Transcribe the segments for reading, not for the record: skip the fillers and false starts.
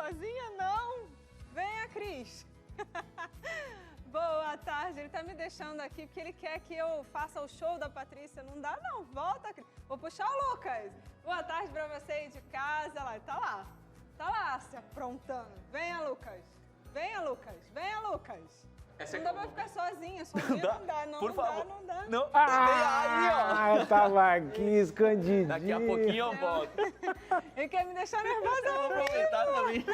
sozinha? Não! Venha, Cris! Boa tarde, ele tá me deixando aqui porque ele quer que eu faça o show da Patrícia. Não dá não, volta, Cris. Vou puxar o Lucas. Boa tarde pra você aí de casa. Lá, tá lá se aprontando. Venha, Lucas. Venha, Lucas. Venha, Lucas. Não dá pra ficar sozinha não dá, não. Por favor. Não dá. Não. Ah, eu tava aqui escondidinho. Daqui a pouquinho eu volto. Ele quer me deixar nervosa. Eu vou aproveitar também.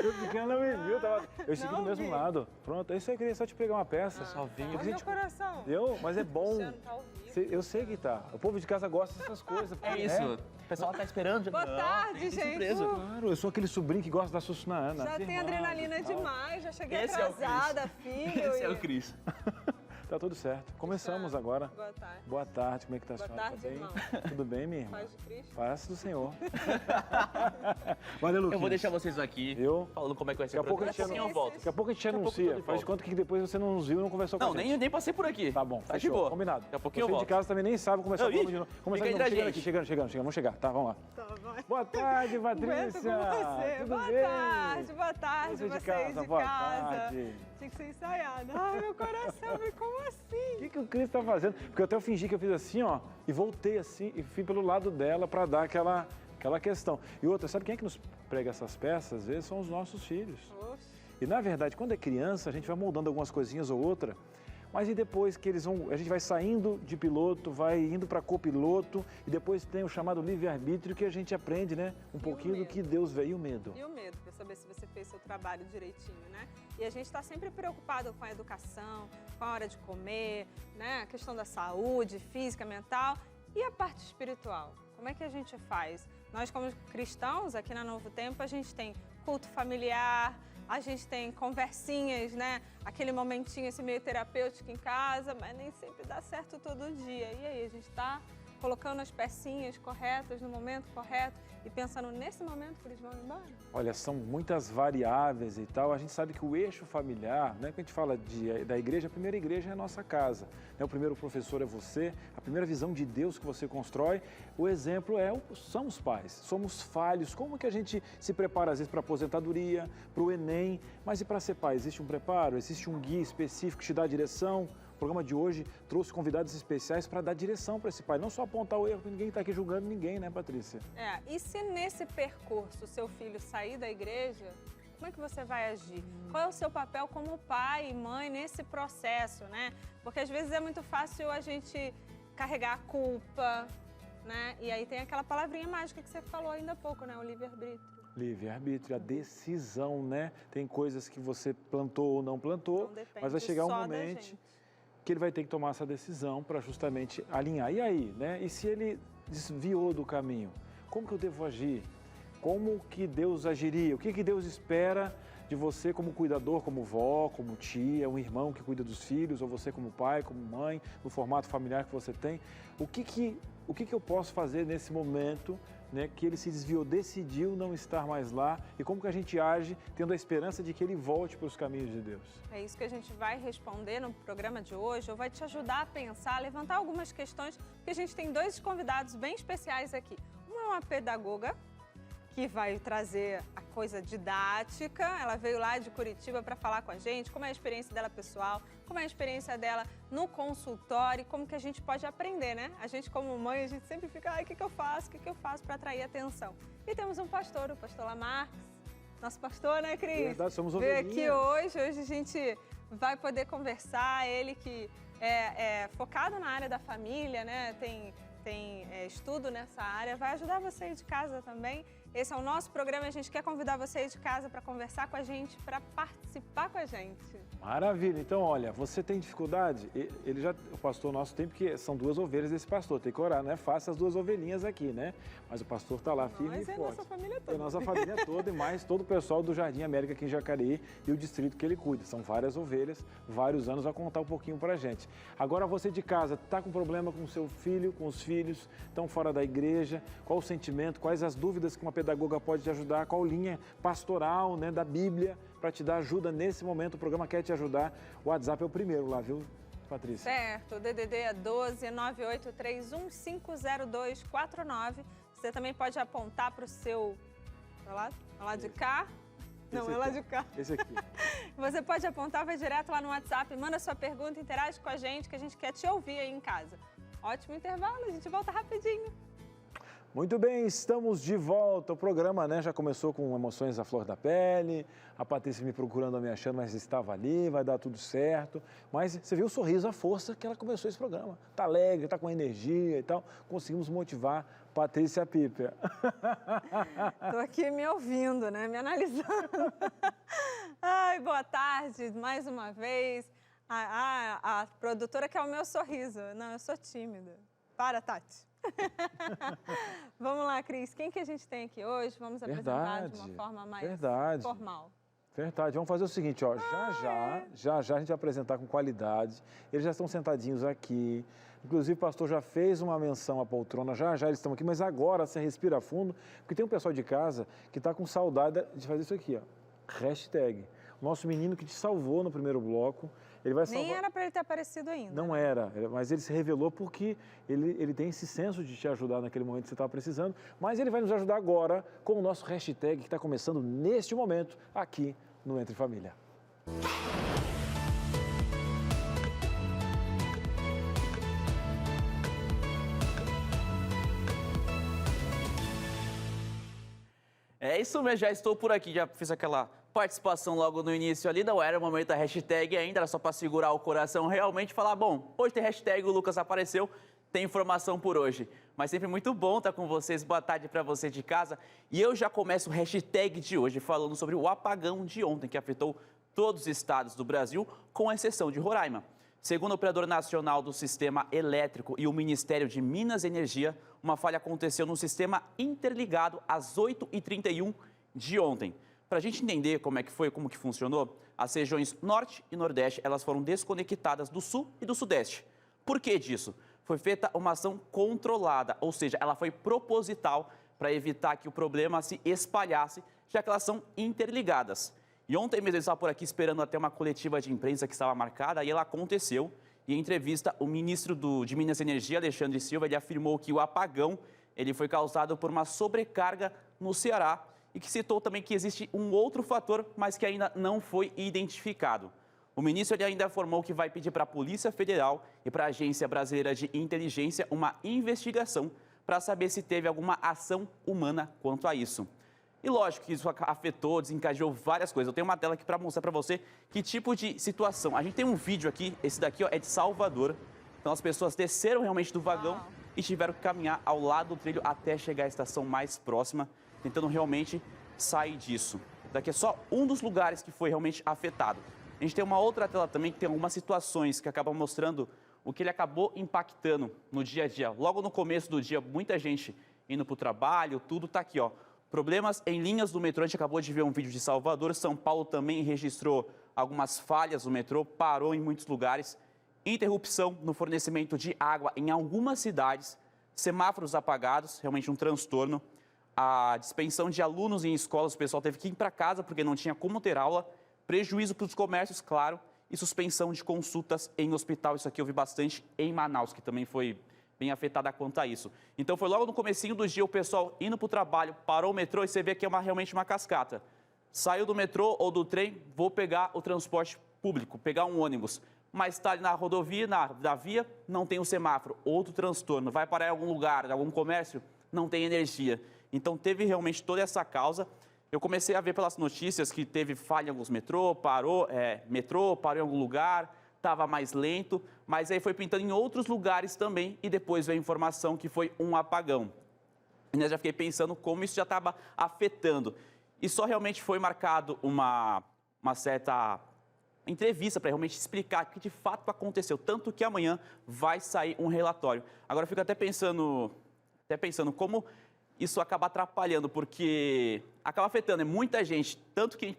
Eu pequeno não me viu, eu segui Não do mesmo vi. lado. Pronto, isso aí eu queria só te pegar uma peça. Só vim. Olha meu coração. Deu? Mas é bom. Luciano tá ao vivo. Eu sei que tá. O povo de casa gosta dessas coisas. É isso. O pessoal tá esperando. Boa tarde, tem gente. surpresa. Claro, eu sou aquele sobrinho que gosta da susto na Ana. Já tem firmado adrenalina e tal. demais, já cheguei Esse é o Cris. atrasada, filho. Esse é o Cris. Tá tudo certo. Começamos agora. Boa tarde. Boa tarde, como é que tá a Boa senhora? tarde, Tá bem? irmão. Tudo bem, minha irmã? Paz de Cristo. Paz do Senhor. Valeu, Luquinhas. Eu vou deixar vocês aqui falando como é que vai ser Daqui a pouco a gente Daqui a pouquinho eu volto. Daqui a pouco a gente Daqui a pouco anuncia. eu tô de Faz volta. conta que depois você não nos viu e não conversou com Não, a gente. nem passei por aqui. Tá bom, Tá de fechou, boa. combinado. Daqui a pouquinho Você eu de volto. casa também nem sabe começar Não, o programa ih, de novo. Começar fica de novo, entre a chegando aqui, gente. chegando. Vamos chegar, tá? Vamos lá. Tá bom. Boa tarde, Aguento Patrícia. com você. Tudo Boa bem? tarde, boa tarde. Você de Vocês casa, de boa casa. tarde. Tinha que ser ensaiada. Ai, meu coração, mas como assim? O que o Cris tá fazendo? Porque eu até fingi que eu fiz assim, ó, e voltei assim, e fui pelo lado dela para dar aquela questão. E outra, sabe quem é que nos prega essas peças? Às vezes são os nossos filhos. Oxe. E na verdade, quando é criança, a gente vai moldando algumas coisinhas ou outra, mas e depois que a gente vai saindo de piloto, vai indo para copiloto, e depois tem o chamado livre-arbítrio que a gente aprende, né? Um pouquinho do medo? que Deus veio, e o medo. E o medo, para saber se você fez seu trabalho direitinho, né? E a gente está sempre preocupado com a educação, com a hora de comer, né? A questão da saúde física, mental e a parte espiritual. Como é que a gente faz? Nós, como cristãos, aqui na Novo Tempo, a gente tem culto familiar, a gente tem conversinhas, né? Aquele momentinho assim, meio terapêutico em casa, mas nem sempre dá certo todo dia. E aí, a gente está colocando as pecinhas corretas no momento correto e pensando nesse momento que eles vão embora? Olha, são muitas variáveis e tal. A gente sabe que o eixo familiar, né, quando a gente fala da igreja, a primeira igreja é a nossa casa. Né? O primeiro professor é você, a primeira visão de Deus que você constrói. O exemplo são os pais. Somos falhos. Como que a gente se prepara, às vezes, para a aposentadoria, para o Enem? Mas e para ser pai? Existe um preparo? Existe um guia específico que te dá a direção? O programa de hoje trouxe convidados especiais para dar direção para esse pai, não só apontar o erro, porque ninguém está aqui julgando ninguém, né, Patrícia? E se nesse percurso seu filho sair da igreja, como é que você vai agir? Qual é o seu papel como pai e mãe nesse processo, né? Porque às vezes é muito fácil a gente carregar a culpa, né? E aí tem aquela palavrinha mágica que você falou ainda há pouco, né? O livre-arbítrio. Livre-arbítrio, a decisão, né? Tem coisas que você plantou ou não plantou, Não depende mas vai chegar um só da momento gente. que ele vai ter que tomar essa decisão para justamente alinhar. E aí, né? E se ele desviou do caminho, como que eu devo agir? Como que Deus agiria? O que que Deus espera de você como cuidador, como vó, como tia, um irmão que cuida dos filhos, ou você como pai, como mãe, no formato familiar que você tem? O que eu posso fazer nesse momento, né, que ele se desviou, decidiu não estar mais lá, e como que a gente age tendo a esperança de que ele volte para os caminhos de Deus? É isso que a gente vai responder no programa de hoje, ou vai te ajudar a pensar, a levantar algumas questões, porque a gente tem dois convidados bem especiais aqui. Uma é uma pedagoga, que vai trazer a coisa didática, ela veio lá de Curitiba para falar com a gente, como é a experiência dela pessoal, como é a experiência dela no consultório, como que a gente pode aprender, né? A gente como mãe, a gente sempre fica, ai, o que eu faço para atrair atenção? E temos um pastor, o pastor Lamarques, nosso pastor, né, Cris? Verdade, somos veio ovelhinha. aqui hoje a gente vai poder conversar, ele que é focado na área da família, né, tem estudo nessa área, vai ajudar você aí de casa também. Esse é o nosso programa e a gente quer convidar você aí de casa para conversar com a gente, para participar com a gente. Maravilha. Então, olha, você tem dificuldade? O pastor nosso tem, porque são duas ovelhas desse pastor, tem que orar, não é fácil as duas ovelhinhas aqui, né? Mas o pastor está lá firme e forte. Mas é nossa família toda. É nossa família toda e mais todo o pessoal do Jardim América aqui em Jacareí e o distrito que ele cuida. São várias ovelhas, vários anos, vai contar um pouquinho pra gente. Agora você de casa, está com problema com o seu filho, com os filhos, estão fora da igreja, qual o sentimento, quais as dúvidas que uma pedagoga pode te ajudar, qual linha pastoral, né, da Bíblia para te dar ajuda nesse momento, o programa quer te ajudar. O WhatsApp é o primeiro lá, viu, Patrícia? Certo, o DDD é 12 983150249. Você também pode apontar para o seu É lá de cá? Não, é lá de cá. Esse aqui. Você pode apontar, vai direto lá no WhatsApp, manda sua pergunta, interage com a gente, que a gente quer te ouvir aí em casa. Ótimo intervalo, a gente volta rapidinho. Muito bem, estamos de volta. O programa, né, já começou com emoções à flor da pele. A Patrícia me procurando, me achando, mas estava ali, vai dar tudo certo. Mas você viu o sorriso, a força que ela começou esse programa. Tá alegre, tá com energia e tal. Conseguimos motivar Patrícia Piper. Tô aqui me ouvindo, né, me analisando. Ai, boa tarde, mais uma vez. A produtora quer o meu sorriso. Não, eu sou tímida. Para, Tati. Vamos lá, Cris. Quem que a gente tem aqui hoje? Vamos apresentar de uma forma mais formal. Verdade. Vamos fazer o seguinte, ó. Já a gente vai apresentar com qualidade. Eles já estão sentadinhos aqui. Inclusive, o pastor já fez uma menção à poltrona. Já eles estão aqui. Mas agora você respira fundo, porque tem um pessoal de casa que está com saudade de fazer isso aqui, ó. Hashtag. O nosso menino que te salvou no primeiro bloco. Ele vai salvar... Nem era para ele ter aparecido ainda. Não era, mas ele se revelou porque ele tem esse senso de te ajudar naquele momento que você estava precisando. Mas ele vai nos ajudar agora com o nosso hashtag que está começando neste momento aqui no Entre Família. É isso mesmo, já estou por aqui, já fiz aquela participação logo no início ali, não era o momento da hashtag ainda, era só para segurar o coração realmente e falar, bom, hoje tem hashtag, o Lucas apareceu, tem informação por hoje. Mas sempre muito bom estar com vocês, boa tarde para você de casa. E eu já começo o hashtag de hoje falando sobre o apagão de ontem, que afetou todos os estados do Brasil, com exceção de Roraima. Segundo o Operador Nacional do Sistema Elétrico e o Ministério de Minas e Energia, uma falha aconteceu no sistema interligado às 8h31 de ontem. Para a gente entender como é que foi, como que funcionou, as regiões Norte e Nordeste, elas foram desconectadas do Sul e do Sudeste. Por que disso? Foi feita uma ação controlada, ou seja, ela foi proposital para evitar que o problema se espalhasse, já que elas são interligadas. E ontem mesmo eu estava por aqui esperando até uma coletiva de imprensa que estava marcada, e ela aconteceu. E em entrevista, o ministro de Minas e Energia, Alexandre Silva, ele afirmou que o apagão ele foi causado por uma sobrecarga no Ceará e que citou também que existe um outro fator, mas que ainda não foi identificado. O ministro ele ainda informou que vai pedir para a Polícia Federal e para a Agência Brasileira de Inteligência uma investigação para saber se teve alguma ação humana quanto a isso. E lógico que isso afetou, desencadeou várias coisas. Eu tenho uma tela aqui para mostrar para você que tipo de situação. A gente tem um vídeo aqui, esse daqui ó, é de Salvador. Então as pessoas desceram realmente do vagão e tiveram que caminhar ao lado do trilho até chegar à estação mais próxima, tentando realmente sair disso. Daqui é só um dos lugares que foi realmente afetado. A gente tem uma outra tela também que tem algumas situações que acabam mostrando o que ele acabou impactando no dia a dia. Logo no começo do dia, muita gente indo para o trabalho, tudo está aqui, ó. Problemas em linhas do metrô, a gente acabou de ver um vídeo de Salvador, São Paulo também registrou algumas falhas no metrô, parou em muitos lugares, interrupção no fornecimento de água em algumas cidades, semáforos apagados, realmente um transtorno, a dispensão de alunos em escolas, o pessoal teve que ir para casa porque não tinha como ter aula, prejuízo para os comércios, claro, e suspensão de consultas em hospital, isso aqui eu vi bastante em Manaus, que também foi bem afetada quanto a isso. Então foi logo no comecinho do dia o pessoal indo para o trabalho, parou o metrô e você vê que é realmente uma cascata. Saiu do metrô ou do trem, vou pegar o transporte público, pegar um ônibus. Mas está ali na rodovia, na via, não tem o semáforo, outro transtorno. Vai parar em algum lugar, em algum comércio, não tem energia. Então teve realmente toda essa causa. Eu comecei a ver pelas notícias que teve falha em alguns metrô, parou em algum lugar, estava mais lento, mas aí foi pintando em outros lugares também e depois veio a informação que foi um apagão. E eu já fiquei pensando como isso já estava afetando. E só realmente foi marcado uma certa entrevista para realmente explicar o que de fato aconteceu, tanto que amanhã vai sair um relatório. Agora eu fico até pensando como isso acaba atrapalhando, porque acaba afetando muita gente, tanto que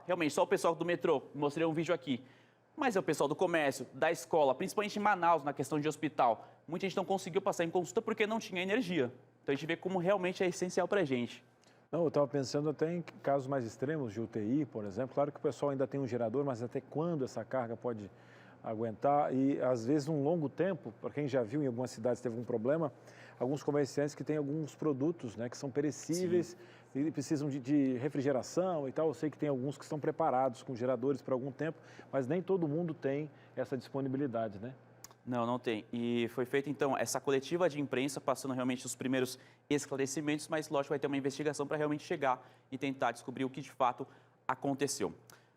realmente só o pessoal do metrô, mostrei um vídeo aqui, mas é o pessoal do comércio, da escola, principalmente em Manaus, na questão de hospital. Muita gente não conseguiu passar em consulta porque não tinha energia. Então a gente vê como realmente é essencial para a gente. Não, eu estava pensando até em casos mais extremos de UTI, por exemplo. Claro que o pessoal ainda tem um gerador, mas até quando essa carga pode aguentar. E, às vezes, um longo tempo, para quem já viu em algumas cidades teve um problema, alguns comerciantes que têm alguns produtos, né, que são perecíveis e precisam de refrigeração e tal. Eu sei que tem alguns que estão preparados com geradores por algum tempo, mas nem todo mundo tem essa disponibilidade, né? Não, não tem. E foi feita, então, essa coletiva de imprensa, passando realmente os primeiros esclarecimentos, mas, lógico, vai ter uma investigação para realmente chegar e tentar descobrir o que, de fato, aconteceu.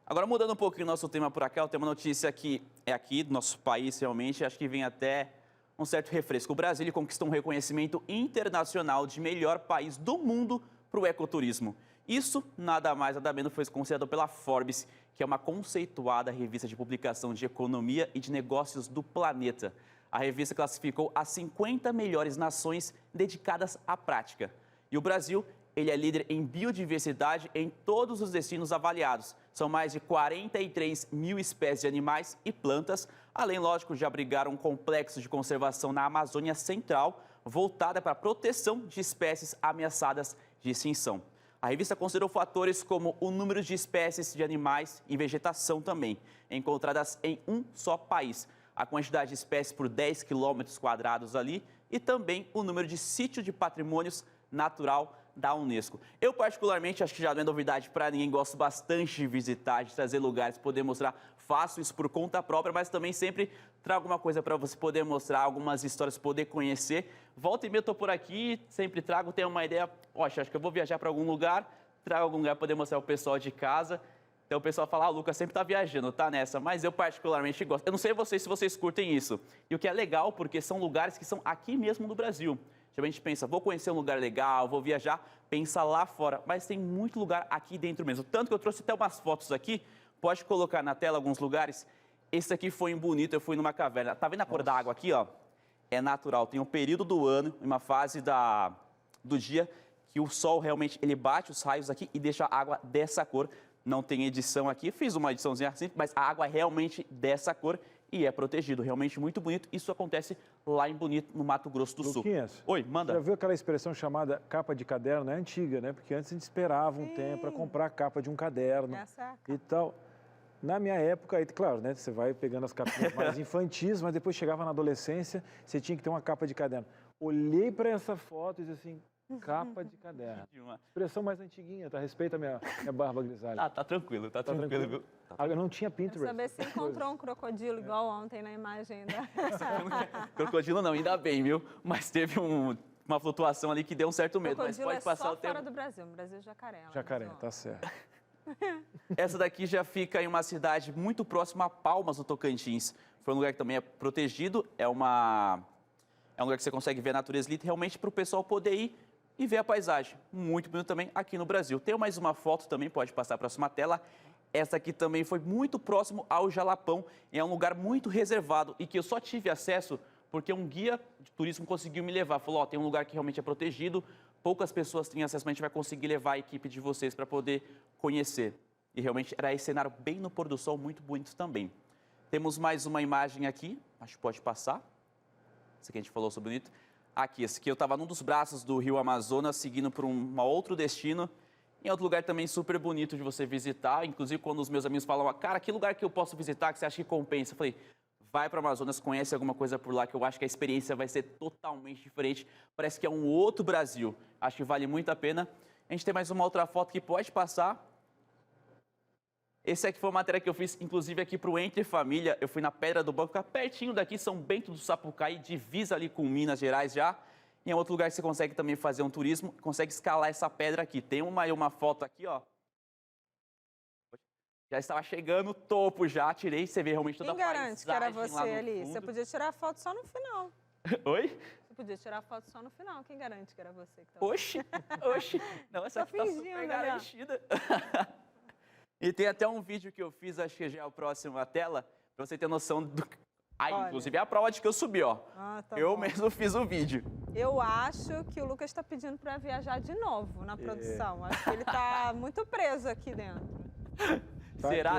Agora, mudando um pouquinho o nosso tema por aqui, tem uma notícia que é aqui do nosso país, realmente, acho que vem até um certo refresco. O Brasil ele conquistou um reconhecimento internacional de melhor país do mundo para o ecoturismo. Isso, nada mais, nada menos, foi considerado pela Forbes, que é uma conceituada revista de publicação de economia e de negócios do planeta. A revista classificou as 50 melhores nações dedicadas à prática. E o Brasil, ele é líder em biodiversidade em todos os destinos avaliados. São mais de 43 mil espécies de animais e plantas, além, lógico, de abrigar um complexo de conservação na Amazônia Central, voltada para a proteção de espécies ameaçadas de extinção. A revista considerou fatores como o número de espécies de animais e vegetação também, encontradas em um só país, a quantidade de espécies por 10 km² ali e também o número de sítios de patrimônios natural da Unesco. Eu, particularmente, acho que já não é novidade para ninguém, gosto bastante de visitar, de trazer lugares, poder mostrar. Faço isso por conta própria, mas também sempre trago alguma coisa para você poder mostrar, algumas histórias, poder conhecer. Volta e meia eu estou por aqui, sempre trago, tenho uma ideia, poxa, acho que eu vou viajar para algum lugar, trago algum lugar para poder mostrar ao pessoal de casa. Então o pessoal fala, o Lucas sempre está viajando, tá nessa, mas eu particularmente gosto. Eu não sei vocês se vocês curtem isso. E o que é legal, porque são lugares que são aqui mesmo no Brasil. A gente pensa, vou conhecer um lugar legal, vou viajar, pensa lá fora, mas tem muito lugar aqui dentro mesmo. Tanto que eu trouxe até umas fotos aqui, pode colocar na tela alguns lugares. Esse aqui foi em Bonito, eu fui numa caverna. Tá vendo a cor da água aqui, ó? É natural, tem um período do ano, uma fase do dia, que o sol realmente, ele bate os raios aqui e deixa a água dessa cor. Não tem edição aqui, fiz uma ediçãozinha assim, mas a água é realmente dessa cor. E é protegido, realmente muito bonito. Isso acontece lá em Bonito, no Mato Grosso do Sul. Luquinhas, oi, manda. Já viu aquela expressão chamada capa de caderno? É antiga, né? Porque antes a gente esperava um tempo para comprar a capa de um caderno e tal. Na minha época, aí, claro, né? Você vai pegando as capinhas mais infantis, mas depois chegava na adolescência, você tinha que ter uma capa de caderno. Olhei para essa foto e disse assim, capa de caderno. Expressão mais antiguinha, tá? Respeita a minha barba grisalha. Ah, tá tranquilo, tá tranquilo, viu? Eu não tinha Pinterest. Saber se encontrou um crocodilo igual ontem na imagem da... Crocodilo não, ainda bem, viu? Mas teve uma flutuação ali que deu um certo medo. Crocodilo mas pode passar só o tempo. fora do Brasil, no Brasil Jacaré. Jacaré, tá certo. Essa daqui já fica em uma cidade muito próxima a Palmas, no Tocantins. Foi um lugar que também é protegido, é um lugar que você consegue ver a natureza literalmente para o pessoal poder ir e ver a paisagem. Muito bonito também aqui no Brasil. Tem mais uma foto também, pode passar a próxima tela. Essa aqui também foi muito próximo ao Jalapão, é um lugar muito reservado e que eu só tive acesso porque um guia de turismo conseguiu me levar. Falou, ó, tem um lugar que realmente é protegido, poucas pessoas têm acesso, mas a gente vai conseguir levar a equipe de vocês para poder conhecer. E realmente era esse cenário bem no pôr do sol, muito bonito também. Temos mais uma imagem aqui, acho que pode passar. Essa aqui a gente falou sobre bonito. Aqui, esse aqui eu estava num dos braços do Rio Amazonas, seguindo para um outro destino. Em outro lugar também super bonito de você visitar. Inclusive, quando os meus amigos falam, cara, que lugar que eu posso visitar que você acha que compensa? Eu falei, vai para o Amazonas, conhece alguma coisa por lá, que eu acho que a experiência vai ser totalmente diferente. Parece que é um outro Brasil. Acho que vale muito a pena. A gente tem mais uma outra foto que pode passar. Esse aqui foi uma matéria que eu fiz, inclusive, aqui para o Entre Família. Eu fui na Pedra do Banco, fica pertinho daqui, São Bento do Sapucaí, divisa ali com Minas Gerais já. E é outro lugar que você consegue também fazer um turismo, consegue escalar essa pedra aqui. Tem uma foto aqui, ó. Já estava chegando no topo já, tirei, você vê realmente toda a paisagem. Quem garante que era você ali? Você podia tirar foto só no final. Oi? Você podia tirar foto só no final. Quem garante que era você que estava? Oxi. Não, essa aqui tá super garantida. E tem até um vídeo que eu fiz, acho que já é o próximo à tela, para você ter noção do... inclusive é a prova de que eu subi, ó. Eu mesmo fiz o vídeo. Eu acho que o Lucas está pedindo para viajar de novo na produção. Acho que ele está muito preso aqui dentro.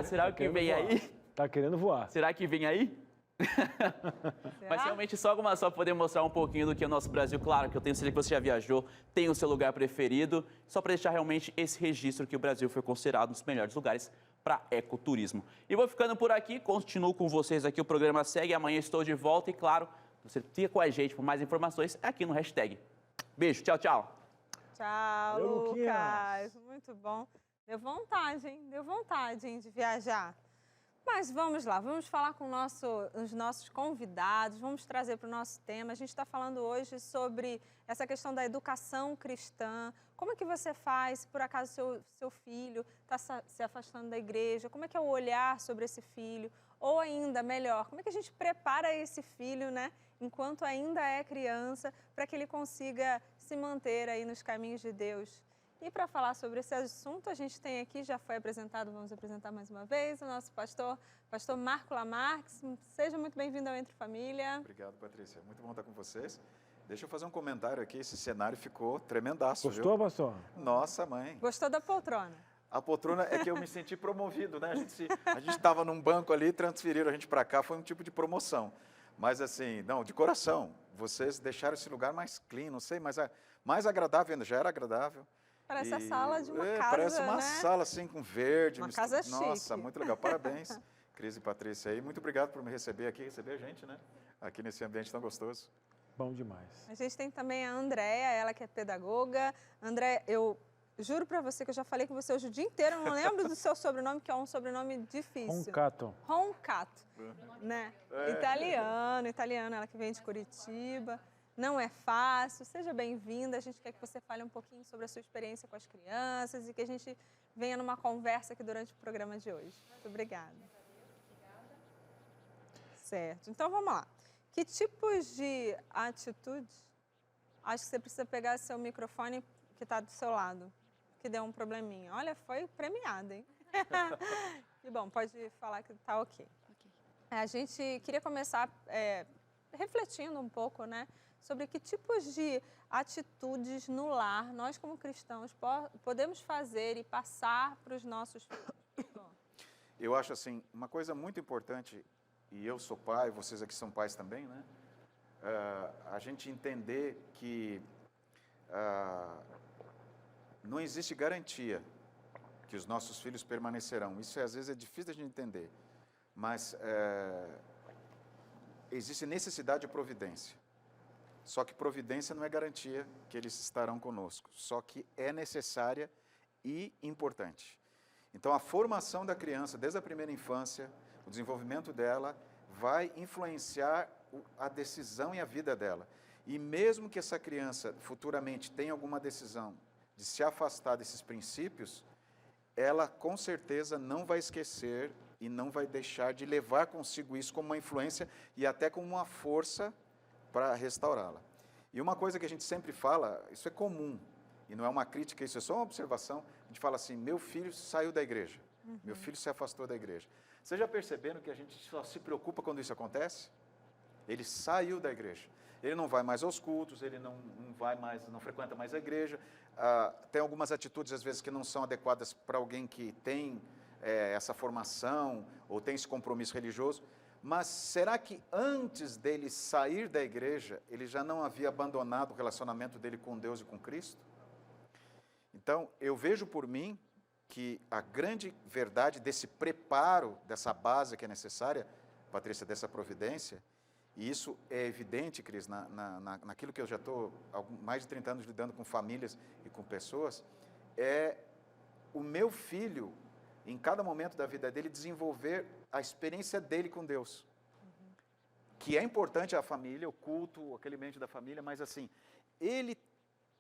Será que vem aí? Tá querendo voar. Será que vem aí? Mas realmente só poder mostrar um pouquinho do que é o nosso Brasil. Claro que eu tenho certeza que você já viajou, tem o seu lugar preferido. Só para deixar realmente esse registro que o Brasil foi considerado um dos melhores lugares para para ecoturismo. E vou ficando por aqui, continuo com vocês aqui, o programa segue, amanhã estou de volta e, claro, você fica com a gente por mais informações aqui no hashtag. Beijo, tchau, tchau. Tchau, Valeu, Lucas. Luquinhas. Muito bom. Deu vontade, hein? Deu vontade, hein, de viajar. Mas vamos lá, vamos falar com os nossos convidados, vamos trazer para o nosso tema. A gente está falando hoje sobre essa questão da educação cristã. Como é que você faz, se por acaso seu filho está se afastando da igreja? Como é que é o olhar sobre esse filho? Ou ainda, melhor, como é que a gente prepara esse filho, né, enquanto ainda é criança, para que ele consiga se manter aí nos caminhos de Deus? E para falar sobre esse assunto, a gente tem aqui, já foi apresentado, vamos apresentar mais uma vez, o nosso pastor Marco Lamarques. Seja muito bem-vindo ao Entre Família. Obrigado, Patrícia. Muito bom estar com vocês. Deixa eu fazer um comentário aqui, esse cenário ficou tremendaço, Gostou, viu? pastor? Nossa, mãe. Gostou da poltrona? A poltrona é que eu me senti promovido, né? A gente estava num banco ali, transferiram a gente para cá, foi um tipo de promoção. Mas assim, não, de coração, vocês deixaram esse lugar mais clean, não sei, mas mais agradável ainda, já era agradável. Parece a sala de uma casa, parece uma né? sala assim com verde. Uma casa chique. Nossa, muito legal. Parabéns, Cris e Patrícia aí. Muito obrigado por me receber aqui, receber a gente, né? Aqui nesse ambiente tão gostoso. Bom demais. A gente tem também a Andréia, ela que é pedagoga. André, eu juro para você que eu já falei com você hoje o dia inteiro, eu não lembro do seu sobrenome, que é um sobrenome difícil. Roncato. Roncato, né? Italiano, ela que vem de Curitiba. Não é fácil, seja bem-vinda. A gente quer que você fale um pouquinho sobre a sua experiência com as crianças e que a gente venha numa conversa aqui durante o programa de hoje. Muito obrigada. Certo, então vamos lá. Que tipos de atitudes? Acho que você precisa pegar seu microfone que está do seu lado, que deu um probleminha. Olha, foi premiada, hein? Que bom, pode falar que está ok. A gente queria começar refletindo um pouco, né? Sobre que tipos de atitudes no lar nós, como cristãos, podemos fazer e passar para os nossos filhos. Eu acho assim, uma coisa muito importante, e eu sou pai, vocês aqui são pais também, né? A gente entender que não existe garantia que os nossos filhos permanecerão. Isso às vezes é difícil da gente entender, mas existe necessidade de providência. Só que providência não é garantia que eles estarão conosco, só que é necessária e importante. Então, a formação da criança, desde a primeira infância, o desenvolvimento dela, vai influenciar a decisão e a vida dela. E mesmo que essa criança futuramente tenha alguma decisão de se afastar desses princípios, ela com certeza não vai esquecer e não vai deixar de levar consigo isso como uma influência e até como uma força para restaurá-la. E uma coisa que a gente sempre fala, isso é comum, e não é uma crítica, isso é só uma observação, a gente fala assim, meu filho saiu da igreja, meu filho se afastou da igreja. Vocês já perceberam que a gente só se preocupa quando isso acontece? Ele saiu da igreja, ele não vai mais aos cultos, ele não frequenta mais a igreja, tem algumas atitudes às vezes que não são adequadas para alguém que tem essa formação ou tem esse compromisso religioso. Mas será que antes dele sair da igreja, ele já não havia abandonado o relacionamento dele com Deus e com Cristo? Então, eu vejo por mim que a grande verdade desse preparo, dessa base que é necessária, Patrícia, dessa providência, e isso é evidente, Cris, naquilo que eu já estou há mais de 30 anos lidando com famílias e com pessoas, é o meu filho, em cada momento da vida dele, desenvolver a experiência dele com Deus. Que é importante a família, o culto, aquele ambiente da família, mas assim, ele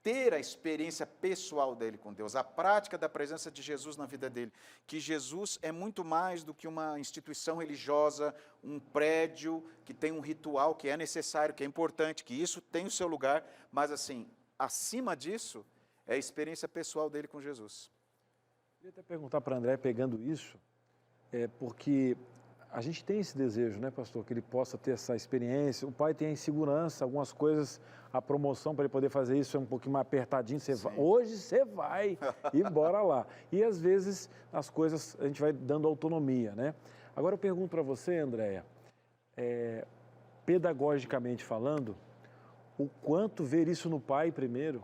ter a experiência pessoal dele com Deus, a prática da presença de Jesus na vida dele, que Jesus é muito mais do que uma instituição religiosa, um prédio que tem um ritual que é necessário, que é importante, que isso tem o seu lugar, mas assim, acima disso, é a experiência pessoal dele com Jesus. Eu queria até perguntar para André, pegando isso, porque a gente tem esse desejo, né, pastor, que ele possa ter essa experiência. O pai tem a insegurança, algumas coisas, a promoção para ele poder fazer isso é um pouquinho mais apertadinho. Hoje você vai e bora lá. E às vezes as coisas a gente vai dando autonomia, né? Agora eu pergunto para você, Andréia, pedagogicamente falando, o quanto ver isso no pai primeiro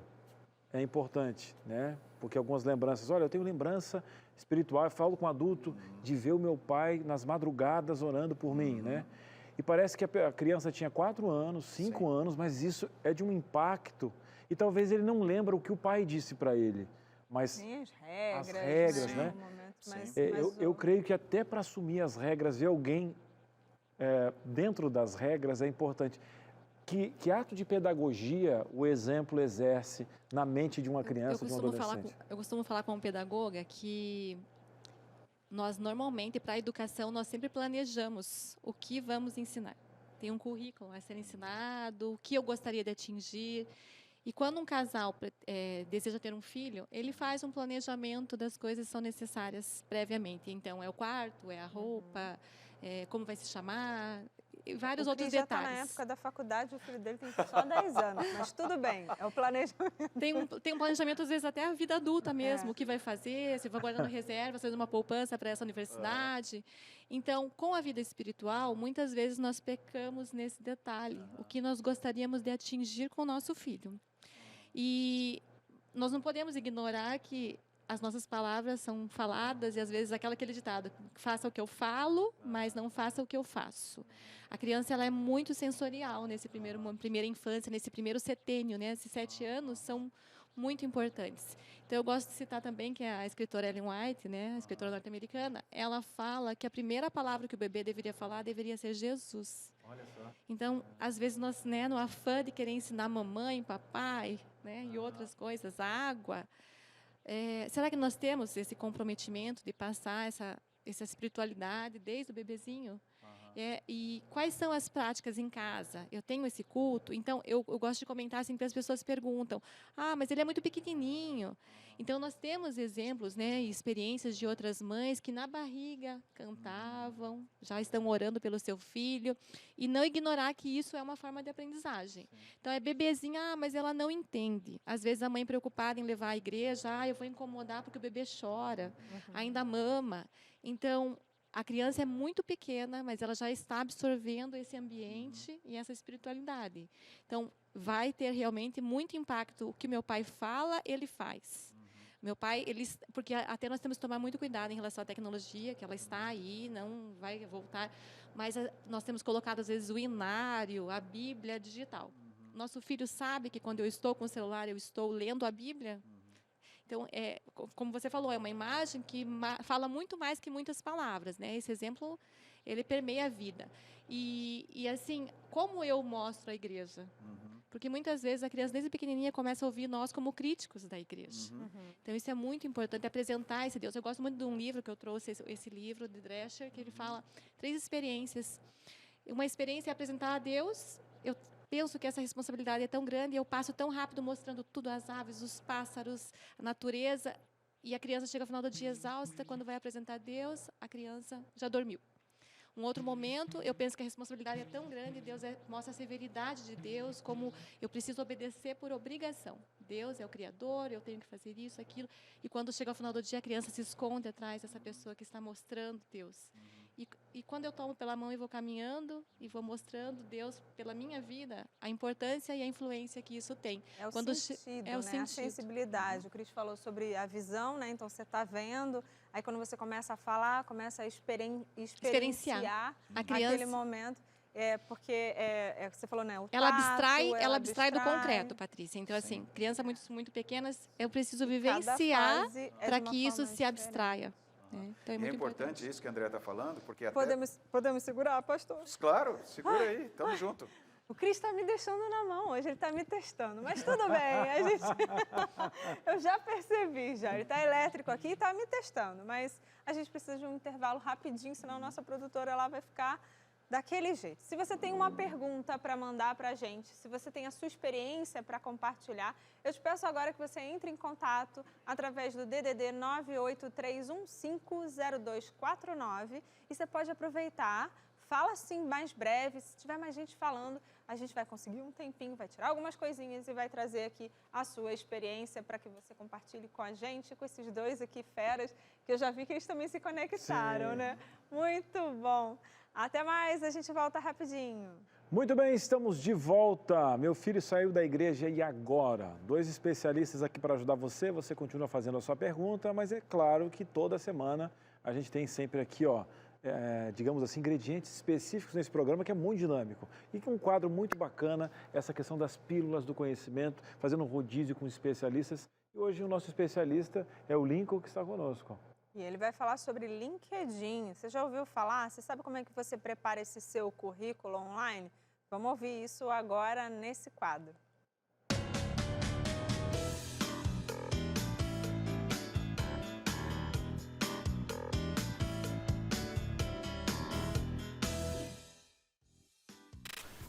é importante, né? Porque algumas lembranças, olha, eu tenho lembrança espiritual, eu falo com um adulto de ver o meu pai nas madrugadas orando por mim, né? E parece que a criança tinha 4 anos, 5 anos, mas isso é de um impacto. E talvez ele não lembra o que o pai disse para ele. Mas Sim, as regras, né? Um momento mais, eu creio que até para assumir as regras, ver alguém dentro das regras é importante. Que ato de pedagogia o exemplo exerce na mente de uma criança, de um adolescente? Eu costumo falar com uma pedagoga que nós, normalmente, para a educação, nós sempre planejamos o que vamos ensinar. Tem um currículo a ser ensinado, o que eu gostaria de atingir. E quando um casal deseja ter um filho, ele faz um planejamento das coisas que são necessárias previamente. Então, é o quarto, é a roupa, como vai se chamar, e vários outros já detalhes. Tá na época da faculdade, o filho dele tem só 10 anos, mas tudo bem, é o planejamento. Tem um planejamento, às vezes, até a vida adulta mesmo, o que vai fazer, se vai guardando reservas, fazendo uma poupança para essa universidade. Então, com a vida espiritual, muitas vezes nós pecamos nesse detalhe, o que nós gostaríamos de atingir com o nosso filho. E nós não podemos ignorar que as nossas palavras são faladas e, às vezes, aquele ditado, faça o que eu falo, mas não faça o que eu faço. A criança ela é muito sensorial nesse primeira infância, nesse primeiro setênio, né? Esses 7 anos são muito importantes. Então, eu gosto de citar também que a escritora Ellen White, né, a escritora norte-americana, ela fala que a primeira palavra que o bebê deveria falar deveria ser Jesus. Olha só. Então, às vezes, nós, né, no afã de querer ensinar mamãe, papai, né, e outras coisas, água, será que nós temos esse comprometimento de passar essa espiritualidade desde o bebezinho? E quais são as práticas em casa? Eu tenho esse culto? Então, eu gosto de comentar assim, que as pessoas perguntam, mas ele é muito pequenininho. Então, nós temos exemplos, né, e experiências de outras mães que na barriga cantavam, já estão orando pelo seu filho, e não ignorar que isso é uma forma de aprendizagem. Então, é bebezinha, mas ela não entende. Às vezes, a mãe preocupada em levar à igreja, eu vou incomodar porque o bebê chora, ainda mama. Então, a criança é muito pequena, mas ela já está absorvendo esse ambiente e essa espiritualidade. Então, vai ter realmente muito impacto. O que meu pai fala, ele faz. Meu pai, porque até nós temos que tomar muito cuidado em relação à tecnologia, que ela está aí, não vai voltar. Mas nós temos colocado, às vezes, o inário, a Bíblia digital. Nosso filho sabe que quando eu estou com o celular, eu estou lendo a Bíblia. Então, como você falou, é uma imagem que fala muito mais que muitas palavras, né? Esse exemplo, ele permeia a vida. E assim, como eu mostro a igreja? Porque muitas vezes a criança, desde pequenininha, começa a ouvir nós como críticos da igreja. Então, isso é muito importante, apresentar esse Deus. Eu gosto muito de um livro que eu trouxe, esse livro de Drescher, que ele fala 3 experiências. Uma experiência é apresentar a Deus. Eu penso que essa responsabilidade é tão grande e eu passo tão rápido mostrando tudo, as aves, os pássaros, a natureza, e a criança chega ao final do dia exausta, quando vai apresentar a Deus, a criança já dormiu. Um outro momento, eu penso que a responsabilidade é tão grande, Deus mostra a severidade de Deus, como eu preciso obedecer por obrigação. Deus é o Criador, eu tenho que fazer isso, aquilo. E quando chega ao final do dia, a criança se esconde atrás dessa pessoa que está mostrando Deus. E quando eu tomo pela mão e vou caminhando, e vou mostrando Deus pela minha vida, a importância e a influência que isso tem. É o sentido, né? A sensibilidade. O Cris falou sobre a visão, né? Então, você está vendo, aí quando você começa a falar, começa a experienciar a criança, aquele momento. Porque você falou, né? Ela abstrai do concreto, Patrícia. Então, assim, crianças muito pequenas, eu preciso vivenciar para que isso se abstraia. Então, é muito importante isso que a Andréa está falando, porque até... Podemos segurar, pastor? Claro, segura aí, estamos juntos. O Cris está me deixando na mão hoje, ele está me testando, mas tudo bem, eu já percebi, ele está elétrico aqui e está me testando, mas a gente precisa de um intervalo rapidinho, senão a nossa produtora ela vai ficar daquele jeito. Se você tem uma pergunta para mandar para a gente, se você tem a sua experiência para compartilhar, eu te peço agora que você entre em contato através do DDD 983150249 e você pode aproveitar, fala assim mais breve, se tiver mais gente falando, a gente vai conseguir um tempinho, vai tirar algumas coisinhas e vai trazer aqui a sua experiência para que você compartilhe com a gente, com esses 2 aqui feras, que eu já vi que eles também se conectaram, né? Muito bom! Até mais, a gente volta rapidinho. Muito bem, estamos de volta. Meu filho saiu da igreja e agora? 2 especialistas aqui para ajudar você. Você continua fazendo a sua pergunta, mas é claro que toda semana a gente tem sempre aqui, ó, digamos assim, ingredientes específicos nesse programa que é muito dinâmico. E com um quadro muito bacana, essa questão das pílulas do conhecimento, fazendo um rodízio com especialistas. E hoje o nosso especialista é o Lincoln, que está conosco. E ele vai falar sobre LinkedIn. Você já ouviu falar? Você sabe como é que você prepara esse seu currículo online? Vamos ouvir isso agora nesse quadro.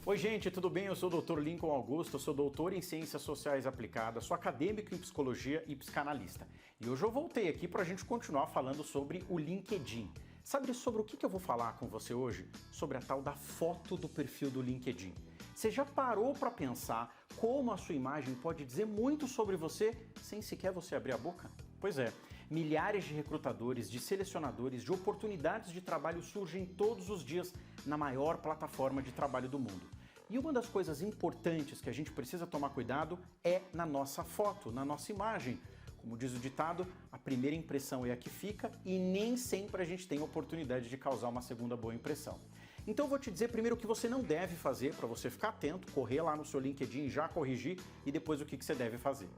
Oi gente, tudo bem? Eu sou o Dr. Lincoln Augusto, eu sou doutor em Ciências Sociais Aplicadas, sou acadêmico em Psicologia e psicanalista. E hoje eu voltei aqui para a gente continuar falando sobre o LinkedIn. Sabe sobre o que eu vou falar com você hoje? Sobre a tal da foto do perfil do LinkedIn. Você já parou para pensar como a sua imagem pode dizer muito sobre você sem sequer você abrir a boca? Pois é, milhares de recrutadores, de selecionadores, de oportunidades de trabalho surgem todos os dias na maior plataforma de trabalho do mundo. E uma das coisas importantes que a gente precisa tomar cuidado é na nossa foto, na nossa imagem. Como diz o ditado, a primeira impressão é a que fica e nem sempre a gente tem a oportunidade de causar uma segunda boa impressão. Então eu vou te dizer primeiro o que você não deve fazer para você ficar atento, correr lá no seu LinkedIn e já corrigir e depois o que você deve fazer.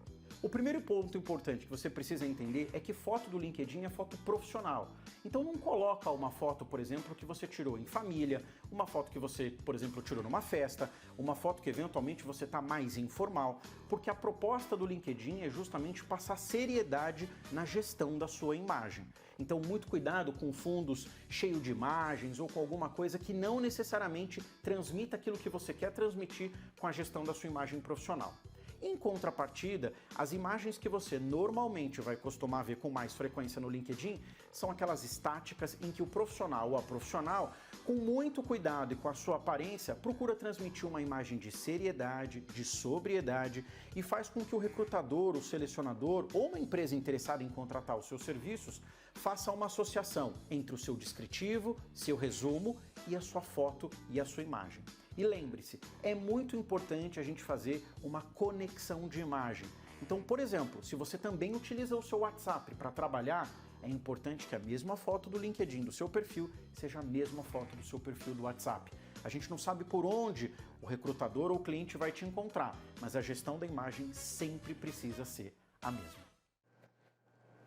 O primeiro ponto importante que você precisa entender é que foto do LinkedIn é foto profissional. Então não coloca uma foto, por exemplo, que você tirou em família, uma foto que você, por exemplo, tirou numa festa, uma foto que eventualmente você está mais informal, porque a proposta do LinkedIn é justamente passar seriedade na gestão da sua imagem. Então muito cuidado com fundos cheios de imagens ou com alguma coisa que não necessariamente transmita aquilo que você quer transmitir com a gestão da sua imagem profissional. Em contrapartida, as imagens que você normalmente vai costumar ver com mais frequência no LinkedIn são aquelas estáticas em que o profissional ou a profissional, com muito cuidado e com a sua aparência, procura transmitir uma imagem de seriedade, de sobriedade e faz com que o recrutador, o selecionador ou uma empresa interessada em contratar os seus serviços faça uma associação entre o seu descritivo, seu resumo e a sua foto e a sua imagem. E lembre-se, é muito importante a gente fazer uma conexão de imagem. Então, por exemplo, se você também utiliza o seu WhatsApp para trabalhar, é importante que a mesma foto do LinkedIn do seu perfil seja a mesma foto do seu perfil do WhatsApp. A gente não sabe por onde o recrutador ou o cliente vai te encontrar, mas a gestão da imagem sempre precisa ser a mesma.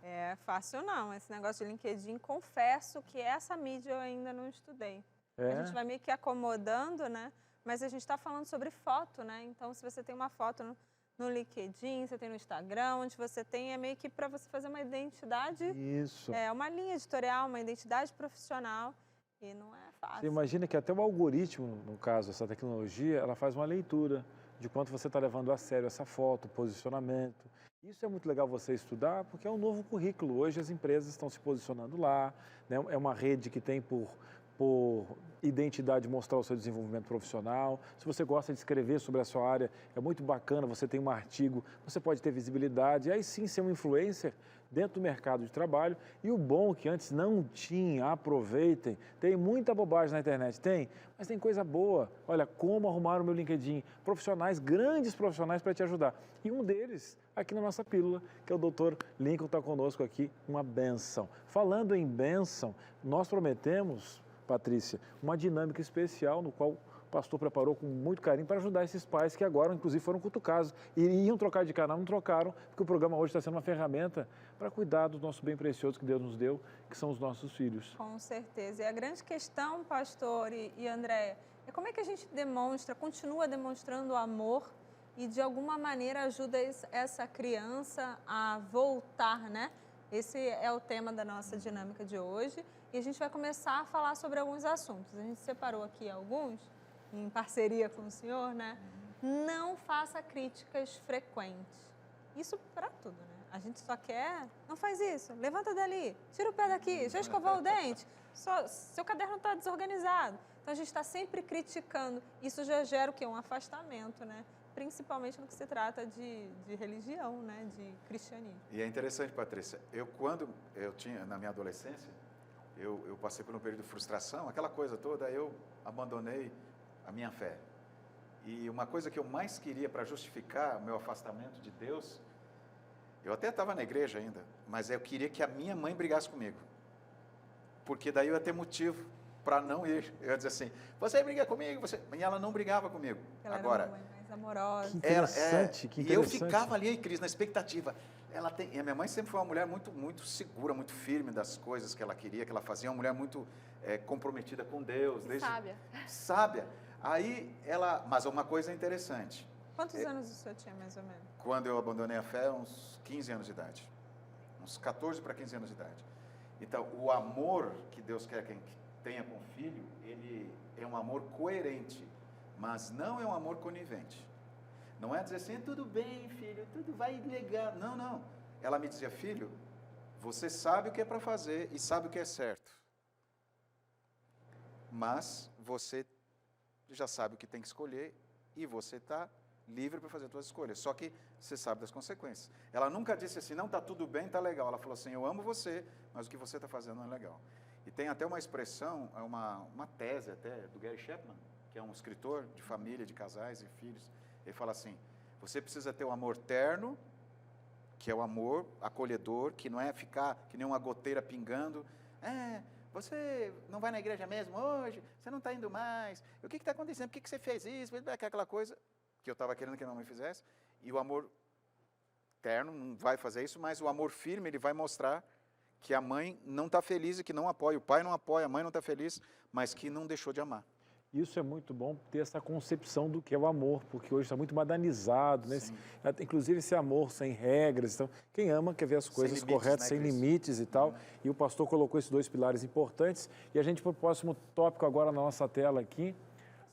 É fácil não, esse negócio de LinkedIn, confesso que essa mídia eu ainda não estudei. A gente vai meio que acomodando, né? Mas a gente está falando sobre foto, né? Então, se você tem uma foto no LinkedIn, você tem no Instagram, onde você tem, é meio que para você fazer uma identidade. Isso. É uma linha editorial, uma identidade profissional. E não é fácil. Você imagina que até o algoritmo, no caso, essa tecnologia, ela faz uma leitura de quanto você está levando a sério essa foto, o posicionamento. Isso é muito legal você estudar, porque é um novo currículo. Hoje as empresas estão se posicionando lá, né? É uma rede que tem por identidade mostrar o seu desenvolvimento profissional. Se você gosta de escrever sobre a sua área, é muito bacana, você tem um artigo, você pode ter visibilidade, e aí sim ser um influencer dentro do mercado de trabalho. E o bom que antes não tinha, aproveitem, tem muita bobagem na internet, tem, mas tem coisa boa. Olha, como arrumar o meu LinkedIn, profissionais, grandes profissionais para te ajudar. E um deles, aqui na nossa pílula, que é o Dr. Lincoln, está conosco aqui, uma bênção. Falando em bênção, nós prometemos, Patrícia, uma dinâmica especial no qual o pastor preparou com muito carinho para ajudar esses pais que agora, inclusive, foram cutucados. E iam trocar de canal, não trocaram, porque o programa hoje está sendo uma ferramenta para cuidar do nosso bem precioso que Deus nos deu, que são os nossos filhos. Com certeza. E a grande questão, pastor e Andréia, é como é que a gente continua demonstrando amor e, de alguma maneira, ajuda essa criança a voltar, né? Esse é o tema da nossa dinâmica de hoje. E a gente vai começar a falar sobre alguns assuntos. A gente separou aqui alguns, em parceria com o senhor, né? Não faça críticas frequentes. Isso para tudo, né? A gente só quer... Não faz isso, levanta dali, tira o pé daqui, já escovou o dente, seu caderno está desorganizado. Então a gente está sempre criticando. Isso já gera o quê? Um afastamento, né? Principalmente no que se trata de religião, né? De cristianismo. E é interessante, Patrícia, quando eu tinha, na minha adolescência, eu passei por um período de frustração, aquela coisa toda, aí eu abandonei a minha fé. E uma coisa que eu mais queria para justificar o meu afastamento de Deus, eu até estava na igreja ainda, mas eu queria que a minha mãe brigasse comigo. Porque daí eu ia ter motivo para não ir. Eu ia dizer assim, você briga comigo, você... E ela não brigava comigo. Ela Agora, era uma mãe mais amorosa. Que interessante, que interessante. E eu ficava ali, Cris, na expectativa. E a minha mãe sempre foi uma mulher muito segura, muito firme das coisas que ela queria, que ela fazia, uma mulher muito comprometida com Deus. Sábia. Sábia. Aí mas uma coisa interessante. Quantos anos o senhor tinha, mais ou menos? Quando eu abandonei a fé, uns 15 anos de idade. Uns 14 para 15 anos de idade. Então, o amor que Deus quer que tenha com o filho, ele é um amor coerente, mas não é um amor conivente. Não é dizer assim, tudo bem, filho, tudo vai legal. Não, não. Ela me dizia, filho, você sabe o que é para fazer e sabe o que é certo. Mas você já sabe o que tem que escolher e você está livre para fazer as suas escolhas. Só que você sabe das consequências. Ela nunca disse assim, não, está tudo bem, está legal. Ela falou assim, eu amo você, mas o que você está fazendo não é legal. E tem até uma expressão, uma tese até, do Gary Chapman, que é um escritor de família, de casais e filhos. Ele fala assim, você precisa ter um amor terno, que é o amor acolhedor, que não é ficar que nem uma goteira pingando. Você não vai na igreja mesmo hoje? Você não está indo mais? O que está acontecendo? Por que você fez isso? Aquela coisa que eu estava querendo que a minha mãe fizesse. E o amor terno não vai fazer isso, mas o amor firme, ele vai mostrar que a mãe não está feliz e que não apoia. O pai não apoia, a mãe não está feliz, mas que não deixou de amar. Isso é muito bom, ter essa concepção do que é o amor, porque hoje está muito banalizado, né? Inclusive esse amor sem regras. Então, quem ama quer ver as coisas limites, corretas, né, sem Cris? limites e tal. E o pastor colocou esses dois pilares importantes. E a gente, para o próximo tópico agora na nossa tela aqui.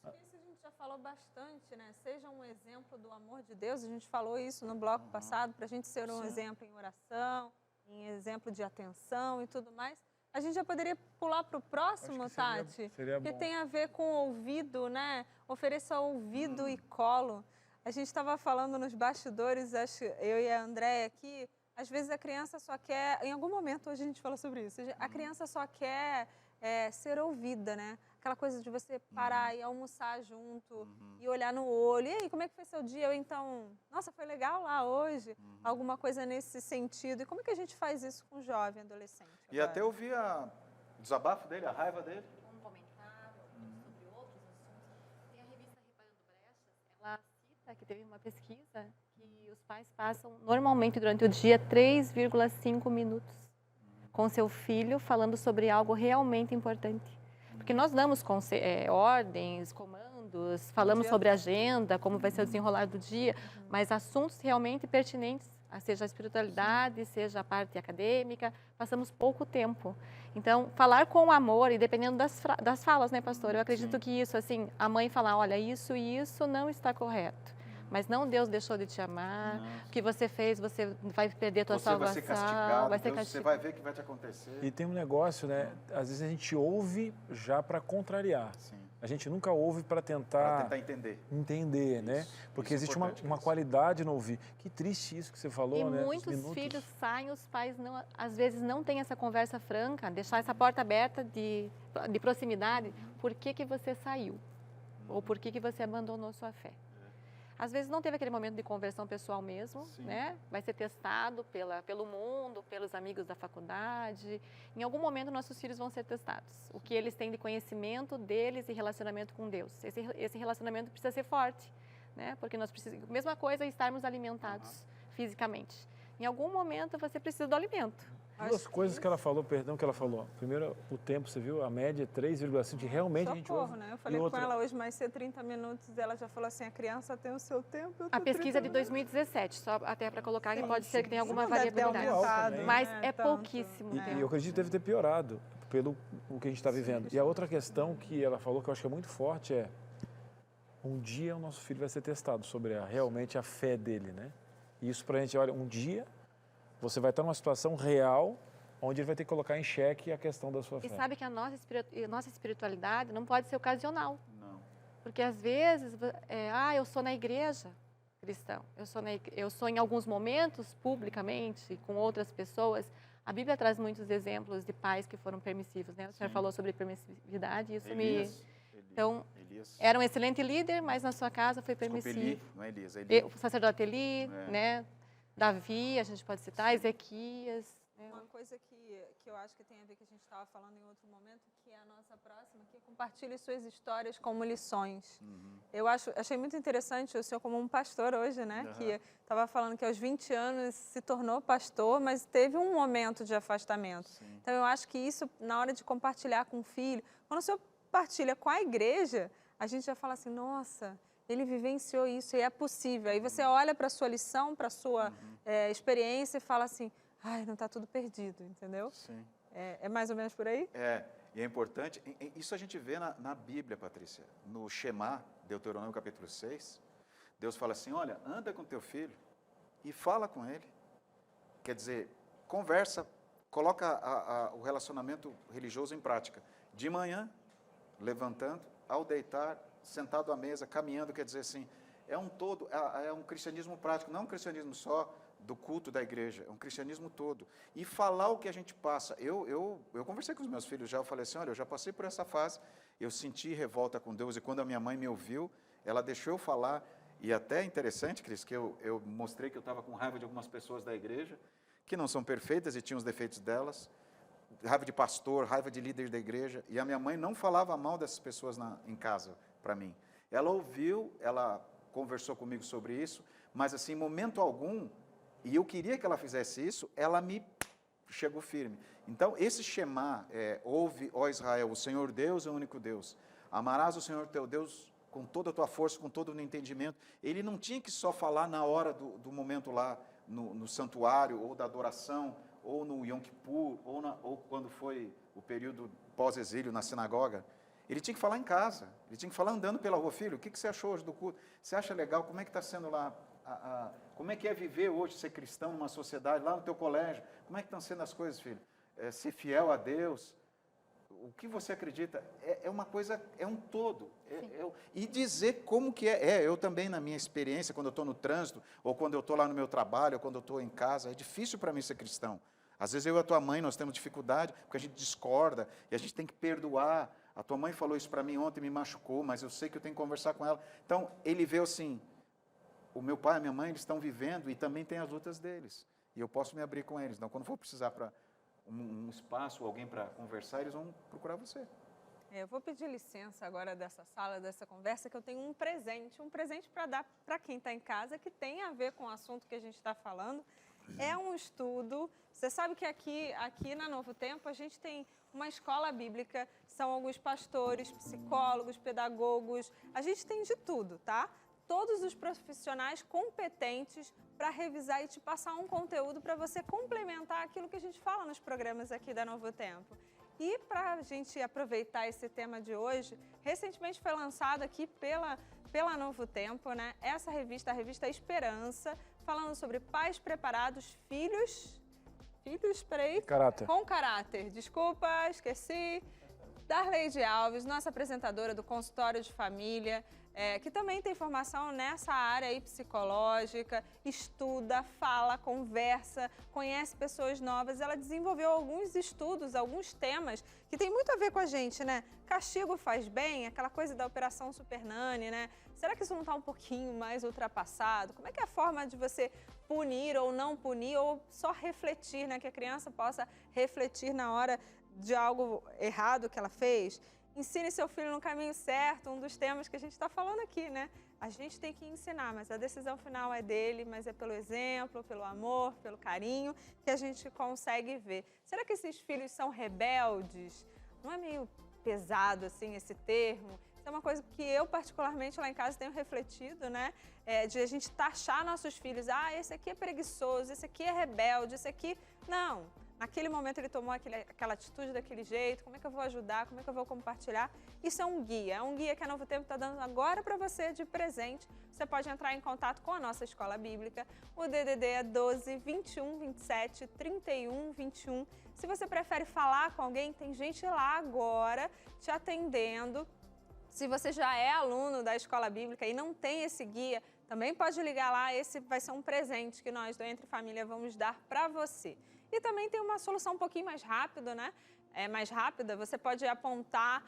Acho que isso a gente já falou bastante, né? Seja um exemplo do amor de Deus, a gente falou isso no bloco passado, para a gente ser um exemplo em oração, em exemplo de atenção e tudo mais. A gente já poderia pular para o próximo, Acho que seria- Tati, seria que bom. tem a ver com ouvido, né? Ofereça ouvido e colo. A gente estava falando nos bastidores, acho, eu e a Andréia aqui, às vezes a criança só quer, em algum momento hoje a gente falou sobre isso, a criança só quer ser ouvida, né? Aquela coisa de você parar e almoçar junto e olhar no olho. E aí, como é que foi seu dia? Ou então, nossa, foi legal lá hoje? Alguma coisa nesse sentido. E como é que a gente faz isso com o jovem, adolescente? E agora? até ouvir o desabafo dele, a raiva dele. Um comentário sobre outros assuntos. Tem a revista Reparando Brechas, ela cita que teve uma pesquisa que os pais passam normalmente durante o dia 3,5 minutos com seu filho falando sobre algo realmente importante. Porque nós damos ordens, comandos, falamos sobre a agenda, como vai ser o desenrolar do dia, mas assuntos realmente pertinentes, seja a espiritualidade, seja a parte acadêmica, passamos pouco tempo. Então, falar com amor, e dependendo das falas, né, pastor? Eu acredito que isso, assim, a mãe falar, olha, isso e isso não está correto. Mas não Deus deixou de te amar, o que você fez, você vai perder a tua salvação, Você vai ser castigado, vai ser você vai ver o que vai te acontecer. E tem um negócio, né? Às vezes a gente ouve já para contrariar. Sim. A gente nunca ouve para tentar entender, né? Porque isso é existe importante, uma Cris. qualidade no ouvir. Que triste isso que você falou, E né? Os muitos minutos. filhos saem, os pais não, às vezes não têm essa conversa franca, deixar essa porta aberta de proximidade. Por que você saiu? Ou por que você abandonou sua fé? Às vezes não teve aquele momento de conversão pessoal mesmo, né? Vai ser testado pelo mundo, pelos amigos da faculdade. Em algum momento nossos filhos vão ser testados. O que eles têm de conhecimento deles e relacionamento com Deus. Esse relacionamento precisa ser forte, né? Porque nós precisamos, mesma coisa, estarmos alimentados fisicamente. Em algum momento você precisa do alimento. Duas coisas que ela falou, perdão, que ela falou. Primeiro, o tempo, você viu? A média é 3,5, realmente a gente ouve. Né? Eu falei com ela hoje mais cedo, 30 minutos, ela já falou assim, a criança tem o seu tempo. A pesquisa de 2020, só até para colocar, que pode ser que tenha alguma Não deve ter variabilidade. aumentado, Mas né, é tanto. pouquíssimo. E eu acredito que deve ter piorado pelo o que a gente está vivendo. E a outra questão que ela falou, que eu acho que é muito forte, é um dia o nosso filho vai ser testado sobre realmente a fé dele, né? E isso para a gente, olha, um dia você vai estar numa situação real onde ele vai ter que colocar em xeque a questão da sua fé. E sabe que a nossa espiritualidade não pode ser ocasional. Não. Porque às vezes, eu sou na igreja cristã, eu sou em alguns momentos, publicamente, com outras pessoas. A Bíblia traz muitos exemplos de pais que foram permissivos, né? O senhor falou sobre permissividade, isso Elias Elias. Era um excelente líder, mas na sua casa foi Desculpa, permissivo. Eli, não é Elias, é Eli. O sacerdote Eli, né? Davi, a gente pode citar, Ezequias. Uma coisa que eu acho que tem a ver, que a gente estava falando em outro momento, que é a nossa próxima, que é compartilhe suas histórias como lições. Eu achei muito interessante o senhor como um pastor hoje, né? Que estava falando que aos 20 anos se tornou pastor, mas teve um momento de afastamento. Sim. Então eu acho que isso, na hora de compartilhar com o filho, quando o senhor partilha com a igreja, a gente já fala assim, nossa, ele vivenciou isso e é possível. Aí você olha para a sua lição, para a sua experiência e fala assim, ai, não está tudo perdido, entendeu? Sim. É mais ou menos por aí? E é importante, isso a gente vê na Bíblia, Patrícia, no Shema, Deuteronômio capítulo 6, Deus fala assim, olha, anda com teu filho e fala com ele. Quer dizer, conversa, coloca o relacionamento religioso em prática. De manhã, levantando, ao deitar, sentado à mesa, caminhando, quer dizer assim, é um todo, é um cristianismo prático, não é um cristianismo só do culto da igreja, é um cristianismo todo. E falar o que a gente passa. Eu conversei com os meus filhos já, eu falei assim, olha, eu já passei por essa fase, eu senti revolta com Deus, e quando a minha mãe me ouviu, ela deixou eu falar, e até é interessante, Cris, que eu mostrei que eu estava com raiva de algumas pessoas da igreja, que não são perfeitas e tinham os defeitos delas, raiva de pastor, raiva de líder da igreja, e a minha mãe não falava mal dessas pessoas em casa para mim. Ela ouviu, ela conversou comigo sobre isso, mas assim, em momento algum, e eu queria que ela fizesse isso, ela me chegou firme. Então, esse Shema, ouve, ó Israel, o Senhor Deus é o único Deus. Amarás o Senhor teu Deus com toda a tua força, com todo o entendimento. Ele não tinha que só falar na hora do momento lá, no santuário, ou da adoração, ou no Yom Kippur, ou quando foi o período pós-exílio na sinagoga. Ele tinha que falar em casa, ele tinha que falar andando pela rua. Filho, o que você achou hoje do culto? Você acha legal? Como é que está sendo lá? Como é que é viver hoje, ser cristão numa sociedade, lá no teu colégio? Como é que estão sendo as coisas, filho? Ser fiel a Deus? O que você acredita? É uma coisa, é um todo. E dizer como que é. Eu também, na minha experiência, quando eu estou no trânsito, ou quando eu estou lá no meu trabalho, ou quando eu estou em casa, é difícil para mim ser cristão. Às vezes eu e a tua mãe, nós temos dificuldade, porque a gente discorda, e a gente tem que perdoar. A tua mãe falou isso para mim ontem, me machucou, mas eu sei que eu tenho que conversar com ela. Então, ele vê assim, o meu pai e a minha mãe, eles estão vivendo, e também tem as lutas deles. E eu posso me abrir com eles. Então, quando for precisar para um espaço, alguém para conversar, eles vão procurar você. Eu vou pedir licença agora dessa sala, dessa conversa, que eu tenho um presente para dar para quem está em casa, que tem a ver com o assunto que a gente está falando. É um estudo, você sabe que aqui na Novo Tempo a gente tem uma escola bíblica, são alguns pastores, psicólogos, pedagogos, a gente tem de tudo, tá? Todos os profissionais competentes para revisar e te passar um conteúdo para você complementar aquilo que a gente fala nos programas aqui da Novo Tempo. E para a gente aproveitar esse tema de hoje, recentemente foi lançado aqui pela Novo Tempo, né? Essa revista, a revista Esperança, falando sobre pais preparados, filhos, peraí, com caráter. Desculpa, esqueci. Darleide Alves, nossa apresentadora do consultório de família, que também tem formação nessa área aí psicológica, estuda, fala, conversa, conhece pessoas novas. Ela desenvolveu alguns estudos, alguns temas que tem muito a ver com a gente, né? Castigo faz bem, aquela coisa da Operação Super Nanny, né? Será que isso não está um pouquinho mais ultrapassado? Como é que é a forma de você punir ou não punir, ou só refletir, né? Que a criança possa refletir na hora de algo errado que ela fez? Ensine seu filho no caminho certo, um dos temas que a gente está falando aqui, né? A gente tem que ensinar, mas a decisão final é dele, mas é pelo exemplo, pelo amor, pelo carinho que a gente consegue ver. Será que esses filhos são rebeldes? Não é meio pesado, assim, esse termo? Isso é uma coisa que eu, particularmente, lá em casa tenho refletido, né? De a gente taxar nossos filhos. Ah, esse aqui é preguiçoso, esse aqui é rebelde, esse aqui... Não. Naquele momento ele tomou aquela atitude daquele jeito, como é que eu vou ajudar, como é que eu vou compartilhar? Isso é um guia que a Novo Tempo está dando agora para você de presente. Você pode entrar em contato com a nossa escola bíblica. O DDD é 12 21 27 31 21. Se você prefere falar com alguém, tem gente lá agora te atendendo. Se você já é aluno da escola bíblica e não tem esse guia, também pode ligar lá, esse vai ser um presente que nós do Entre Família vamos dar para você. E também tem uma solução um pouquinho mais rápida, né? mais rápida, você pode apontar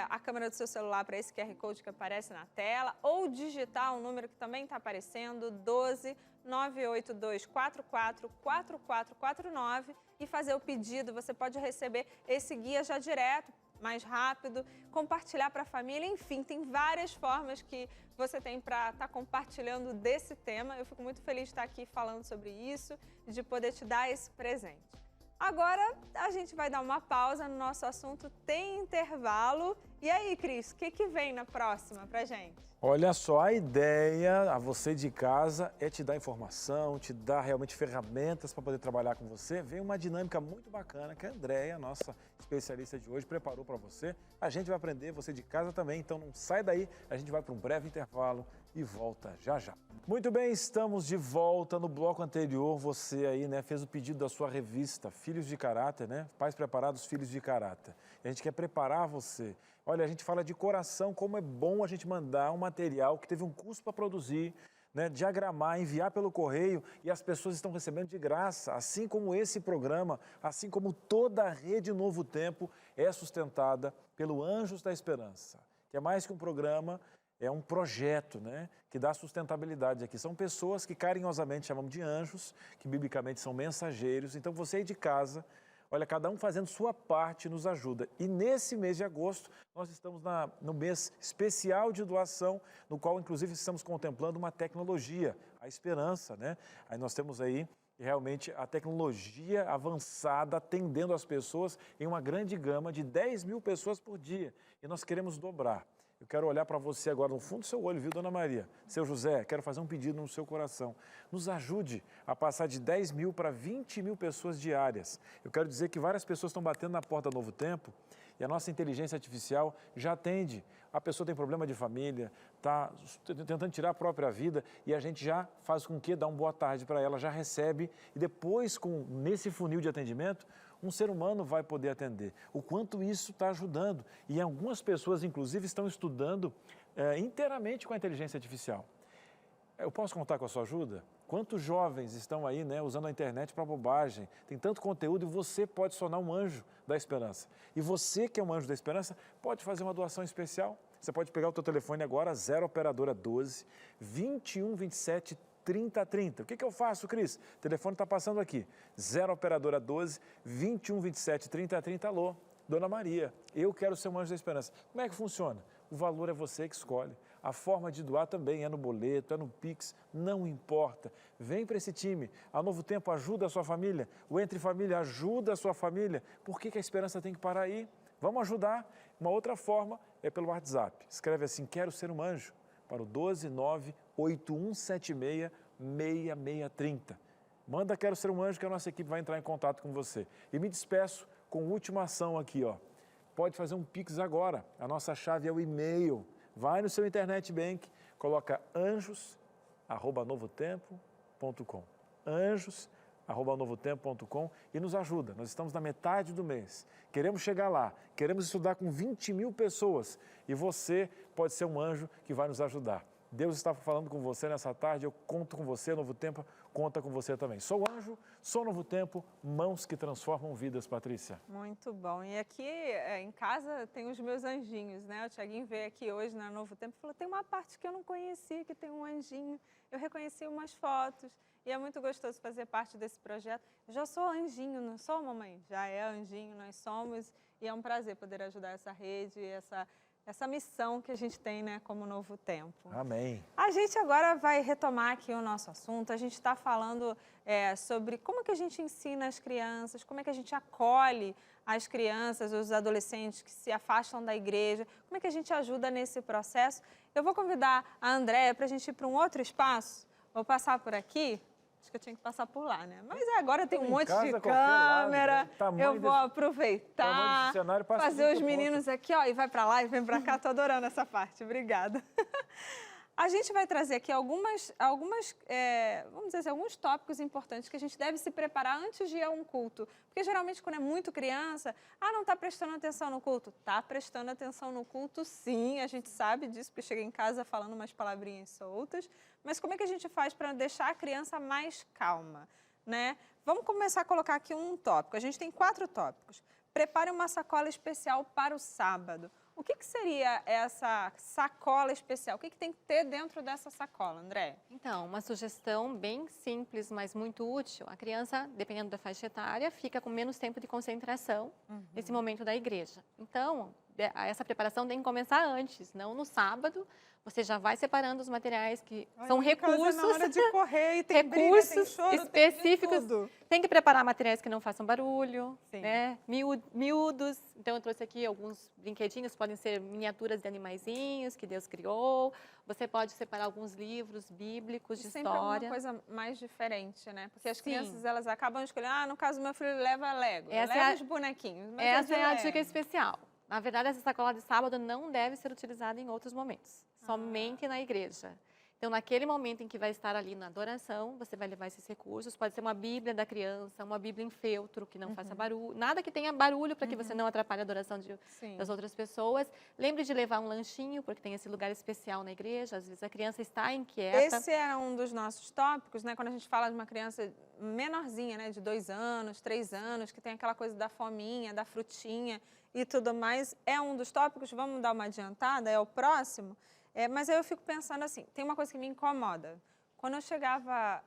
a câmera do seu celular para esse QR Code que aparece na tela ou digitar um número que também está aparecendo, 12 982 44 4449 e fazer o pedido. Você pode receber esse guia já direto, mais rápido, compartilhar para a família, enfim, tem várias formas que você tem para estar compartilhando desse tema. Eu fico muito feliz de estar aqui falando sobre isso e de poder te dar esse presente. Agora, a gente vai dar uma pausa no nosso assunto, tem intervalo. E aí, Cris, o que vem na próxima pra gente? Olha só, a ideia a você de casa é te dar informação, te dar realmente ferramentas para poder trabalhar com você. Vem uma dinâmica muito bacana que a Andréia, nossa especialista de hoje, preparou para você. A gente vai aprender, você de casa também, então não sai daí, a gente vai para um breve intervalo e volta já já. Muito bem, estamos de volta. No bloco anterior, você aí, né, fez o pedido da sua revista Filhos de Caráter, né? Pais Preparados, Filhos de Caráter. E a gente quer preparar você. Olha, a gente fala de coração, como é bom a gente mandar um material que teve um custo para produzir, né, diagramar, enviar pelo correio e as pessoas estão recebendo de graça, assim como esse programa, assim como toda a rede Novo Tempo é sustentada pelo Anjos da Esperança, que é mais que um programa, é um projeto, né, que dá sustentabilidade aqui. São pessoas que carinhosamente chamamos de anjos, que biblicamente são mensageiros. Então você aí de casa, olha, cada um fazendo sua parte nos ajuda. E nesse mês de agosto, nós estamos no mês especial de doação, no qual, inclusive, estamos contemplando uma tecnologia, a esperança, né? Aí nós temos aí realmente a tecnologia avançada atendendo as pessoas em uma grande gama de 10 mil pessoas por dia. E nós queremos dobrar. Eu quero olhar para você agora no fundo do seu olho, viu, Dona Maria? Seu José, quero fazer um pedido no seu coração. Nos ajude a passar de 10 mil para 20 mil pessoas diárias. Eu quero dizer que várias pessoas estão batendo na porta do Novo Tempo e a nossa inteligência artificial já atende. A pessoa tem problema de família, está tentando tirar a própria vida e a gente já faz com que dá uma boa tarde para ela, já recebe e depois, nesse funil de atendimento, um ser humano vai poder atender. O quanto isso está ajudando. E algumas pessoas, inclusive, estão estudando inteiramente com a inteligência artificial. Eu posso contar com a sua ajuda? Quantos jovens estão aí, né, usando a internet para bobagem? Tem tanto conteúdo e você pode sonar um anjo da esperança. E você que é um anjo da esperança pode fazer uma doação especial. Você pode pegar o teu telefone agora, 0 operadora 12 21 27 3030. O que eu faço, Cris? O telefone está passando aqui. 0 operadora 12 21 27 3030. Alô, Dona Maria, eu quero ser um anjo da esperança. Como é que funciona? O valor é você que escolhe. A forma de doar também é no boleto, é no Pix, não importa. Vem para esse time. A Novo Tempo ajuda a sua família. O Entre Família ajuda a sua família. Por que a esperança tem que parar aí? Vamos ajudar. Uma outra forma é pelo WhatsApp. Escreve assim, quero ser um anjo, para o 12981766630. Manda quero ser um anjo que a nossa equipe vai entrar em contato com você. E me despeço com última ação aqui, ó. Pode fazer um Pix agora. A nossa chave é o e-mail. Vai no seu internet bank, coloca anjos@novotempo.com. anjos@novotempo.com e nos ajuda. Nós estamos na metade do mês. Queremos chegar lá. Queremos estudar com 20 mil pessoas. E você pode ser um anjo que vai nos ajudar. Deus está falando com você nessa tarde, eu conto com você, Novo Tempo conta com você também. Sou anjo, sou Novo Tempo, mãos que transformam vidas, Patrícia. Muito bom. E aqui em casa tem os meus anjinhos, né? O Thiaguinho veio aqui hoje na Novo Tempo e falou, tem uma parte que eu não conhecia, que tem um anjinho. Eu reconheci umas fotos e é muito gostoso fazer parte desse projeto. Eu já sou anjinho, não sou, mamãe? Já é anjinho, nós somos. E é um prazer poder ajudar essa rede, essa missão que a gente tem, né, como Novo Tempo. Amém. A gente agora vai retomar aqui o nosso assunto. A gente está falando sobre como que a gente ensina as crianças, como é que a gente acolhe as crianças, os adolescentes que se afastam da igreja, como é que a gente ajuda nesse processo. Eu vou convidar a Andréia para a gente ir para um outro espaço. Vou passar por aqui. Acho que eu tinha que passar por lá, né? Mas agora tem um monte de câmera, eu vou aproveitar, fazer os meninos aqui, ó, e vai pra lá e vem pra cá, tô adorando essa parte, obrigada. A gente vai trazer aqui vamos dizer assim, alguns tópicos importantes que a gente deve se preparar antes de ir a um culto. Porque geralmente quando é muito criança, não está prestando atenção no culto. Está prestando atenção no culto, sim, a gente sabe disso, porque chega em casa falando umas palavrinhas soltas. Mas como é que a gente faz para deixar a criança mais calma, né? Vamos começar a colocar aqui um tópico. A gente tem 4 tópicos. prepare uma sacola especial para o sábado. O que seria essa sacola especial? O que tem que ter dentro dessa sacola, André? Então, uma sugestão bem simples, mas muito útil. A criança, dependendo da faixa etária, fica com menos tempo de concentração nesse momento da igreja. Então, essa preparação tem que começar antes, não no sábado. Você já vai separando os materiais que são recursos, na hora de correr, e tem recursos briga, tem choro, específicos. Tem de tudo. Tem que preparar materiais que não façam barulho, Sim. né? Miúdos. Então, eu trouxe aqui alguns brinquedinhos, podem ser miniaturas de animaizinhos que Deus criou. Você pode separar alguns livros bíblicos de sempre história. alguma coisa mais diferente, né? Porque as Sim. crianças, elas acabam escolhendo, no caso, meu filho leva Lego, Essa leva é a- os bonequinhos. Mas Essa é a Lego. dica especial. Na verdade, essa sacola de sábado não deve ser utilizada em outros momentos, somente na igreja. Então, naquele momento em que vai estar ali na adoração, você vai levar esses recursos. Pode ser uma Bíblia da criança, uma Bíblia em feltro, que não faça barulho. Nada que tenha barulho para que você não atrapalhe a adoração Sim. das outras pessoas. Lembre de levar um lanchinho, porque tem esse lugar especial na igreja. Às vezes a criança está inquieta. Esse é um dos nossos tópicos, né? Quando a gente fala de uma criança menorzinha, né? De 2 anos, 3 anos, que tem aquela coisa da fominha, da frutinha e tudo mais. É um dos tópicos, vamos dar uma adiantada, é o próximo. Mas aí eu fico pensando assim, tem uma coisa que me incomoda. Quando eu chegava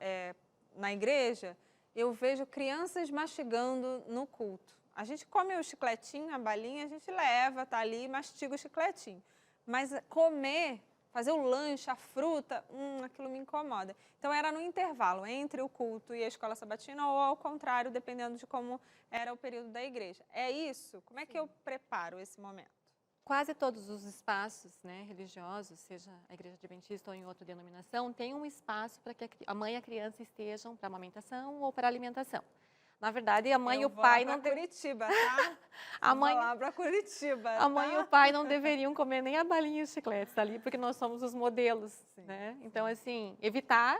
na igreja, eu vejo crianças mastigando no culto. A gente come o chicletinho, a balinha, a gente leva, tá ali e mastiga o chicletinho. Mas comer, fazer o lanche, a fruta, aquilo me incomoda. Então era no intervalo entre o culto e a escola sabatina ou ao contrário, dependendo de como era o período da igreja. É isso? Como é que eu preparo esse momento? Quase todos os espaços, né, religiosos, seja a igreja adventista ou em outra denominação, tem um espaço para que a mãe e a criança estejam para amamentação ou para alimentação. Na verdade, a mãe e o pai não Curitiba, tá? a mãe, Vou lá para Curitiba. a mãe e o pai não deveriam comer nem a balinha e os chicletes ali, porque nós somos os modelos, né? Então, assim, evitar.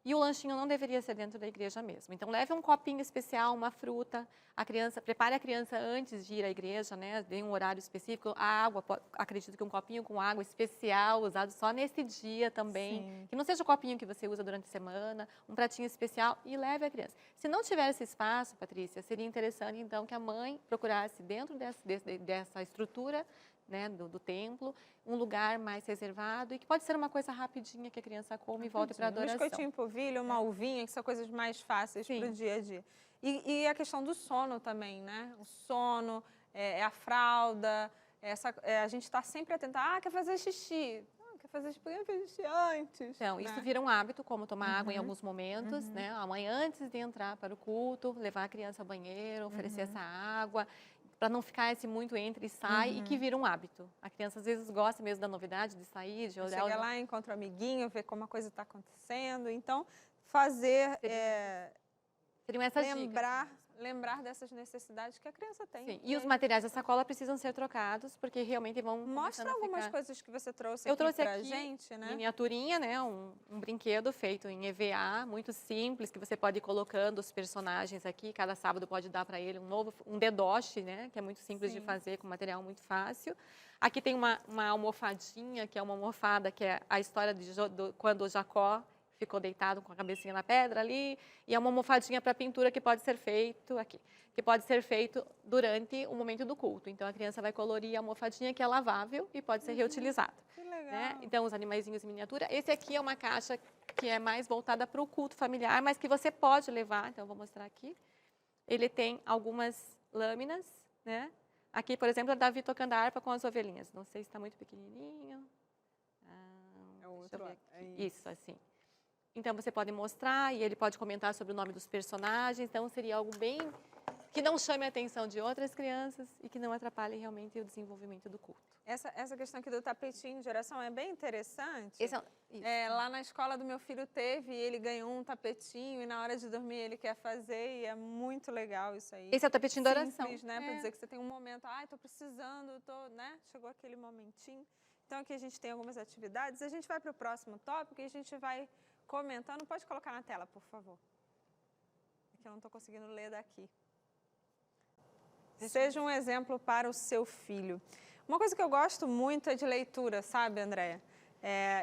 E o lanchinho não deveria ser dentro da igreja mesmo. Então, leve um copinho especial, uma fruta. A criança, prepare a criança antes de ir à igreja, né? Dê um horário específico. A água, acredito que um copinho com água especial, usado só nesse dia também. Sim. Que não seja o copinho que você usa durante a semana, um pratinho especial e leve a criança. Se não tiver esse espaço, Patrícia, seria interessante, então, que a mãe procurasse dentro dessa estrutura, né, do templo, um lugar mais reservado e que pode ser uma coisa rapidinha que a criança come e volte para a Um adoração. biscoitinho polvilho, uma uvinha, que são coisas mais fáceis para o dia a dia. E a questão do sono também, né? O sono, a fralda, a gente está sempre atento. Quer fazer xixi? Quer fazer xixi antes. Então, né? isso vira um hábito, como tomar água em alguns momentos, né? A mãe, antes de entrar para o culto, levar a criança ao banheiro, oferecer essa água, para não ficar esse muito entra e sai e que vira um hábito. A criança, às vezes, gosta mesmo da novidade, de sair, de olhar. Chega lá, encontra o amiguinho, vê como a coisa está acontecendo. Então, fazer... Seriam essas dicas. Lembrar dessas necessidades que a criança tem. Sim. E os materiais da sacola precisam ser trocados, porque realmente vão Mostra algumas ficar... coisas que você trouxe Eu aqui trouxe pra aqui gente, né? miniaturinha, né? Um brinquedo feito em EVA, muito simples, que você pode ir colocando os personagens aqui. Cada sábado pode dar para ele um dedoche, né? Que é muito simples de fazer, com material muito fácil. Aqui tem uma almofadinha, que é uma almofada, que é a história de quando Jacó ficou deitado com a cabecinha na pedra ali, e é uma almofadinha para pintura que pode ser feito aqui, que pode ser feito durante o momento do culto. Então, a criança vai colorir a almofadinha, que é lavável e pode ser reutilizada. Que legal. Né? Então, os animaizinhos em miniatura. Esse aqui é uma caixa que é mais voltada para o culto familiar, mas que você pode levar. Então, eu vou mostrar aqui. Ele tem algumas lâminas, né? Aqui, por exemplo, é Davi tocando a harpa com as ovelhinhas. Não sei se está muito pequenininho. É o Deixa eu outro ver lado. aqui. Isso, assim. Então, você pode mostrar e ele pode comentar sobre o nome dos personagens. Então, seria algo bem... que não chame a atenção de outras crianças e que não atrapalhe realmente o desenvolvimento do culto. Essa questão aqui do tapetinho de oração é bem interessante. Esse Lá na escola do meu filho teve, ele ganhou um tapetinho e na hora de dormir ele quer fazer e é muito legal isso aí. Esse é o tapetinho da oração. Simples, né? Para dizer que você tem um momento, tô precisando, né? Chegou aquele momentinho. Então aqui a gente tem algumas atividades. A gente vai para o próximo tópico e a gente vai comentando. Pode colocar na tela, por favor. É que eu não estou conseguindo ler daqui. Seja um exemplo para o seu filho. Uma coisa que eu gosto muito é de leitura, sabe, Andréia?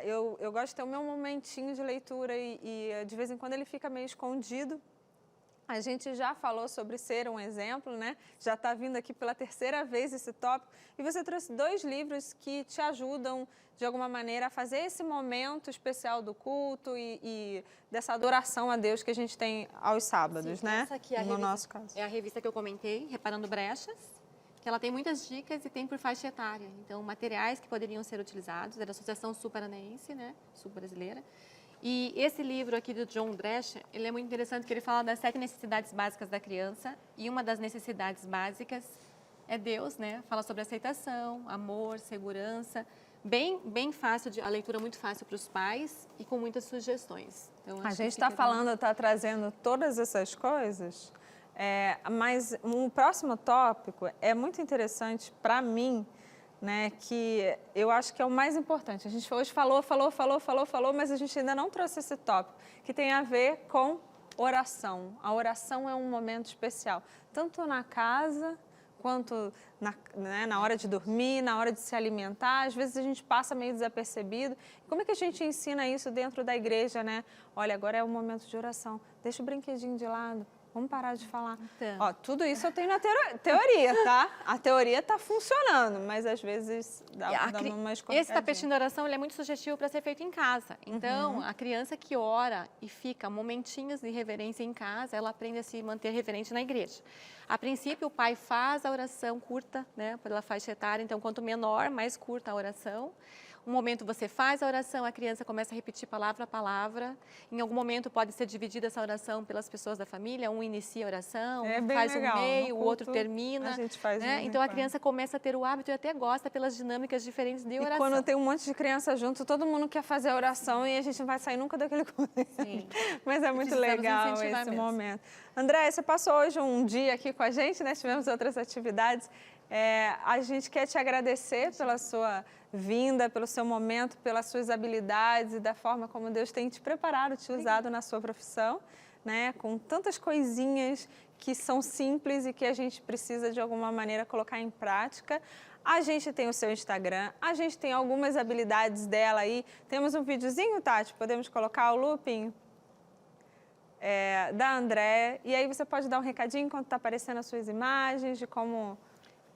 Eu gosto de ter o meu momentinho de leitura e de vez em quando ele fica meio escondido. A gente já falou sobre ser um exemplo, né? Já está vindo aqui pela terceira vez esse tópico. E você trouxe 2 livros que te ajudam, de alguma maneira, a fazer esse momento especial do culto e dessa adoração a Deus que a gente tem aos sábados, né? Essa aqui é no nosso caso. É a revista que eu comentei, Reparando Brechas, que ela tem muitas dicas e tem por faixa etária. Então, materiais que poderiam ser utilizados, é da Associação Sul-Paranaense, né? Sul-Brasileira. E esse livro aqui do John Drescher, ele é muito interessante porque ele fala das 7 necessidades básicas da criança e uma das necessidades básicas é Deus, né? Fala sobre aceitação, amor, segurança, bem fácil, a leitura muito fácil para os pais e com muitas sugestões. Então, A gente está falando, está trazendo todas essas coisas, mas um próximo tópico é muito interessante para mim, né, que eu acho que é o mais importante. A gente hoje falou, mas a gente ainda não trouxe esse tópico, que tem a ver com oração. A oração é um momento especial, tanto na casa, quanto na hora de dormir, na hora de se alimentar. Às vezes a gente passa meio desapercebido. Como é que a gente ensina isso dentro da igreja, né? Olha, agora é o momento de oração, deixa o brinquedinho de lado. Vamos parar de falar. Então. Ó, tudo isso eu tenho na teoria, tá? A teoria está funcionando, mas às vezes dá uma escorregadinha. Esse tapetinho de oração ele é muito sugestivo para ser feito em casa. Então, a criança que ora e fica momentinhos de reverência em casa, ela aprende a se manter reverente na igreja. A princípio, o pai faz a oração curta, né, pela faixa etária. Então, quanto menor, mais curta a oração. Um momento você faz a oração, a criança começa a repetir palavra a palavra. Em algum momento pode ser dividida essa oração pelas pessoas da família. Um inicia a oração, faz legal. um meio, o outro termina. A gente faz né? Então a criança começa a ter o hábito e até gosta pelas dinâmicas diferentes de oração. E quando tem um monte de criança junto, todo mundo quer fazer a oração e a gente não vai sair nunca daquele contexto. Sim. Mas é muito legal esse momento. André, você passou hoje um dia aqui com a gente, né? Tivemos outras atividades. A gente quer te agradecer pela sua vinda, pelo seu momento, pelas suas habilidades e da forma como Deus tem te preparado, te usado na sua profissão, né? Com tantas coisinhas que são simples e que a gente precisa de alguma maneira colocar em prática. A gente tem o seu Instagram, a gente tem algumas habilidades dela aí. Temos um videozinho, Tati? Podemos colocar o looping? Da André. E aí você pode dar um recadinho enquanto está aparecendo as suas imagens, de como...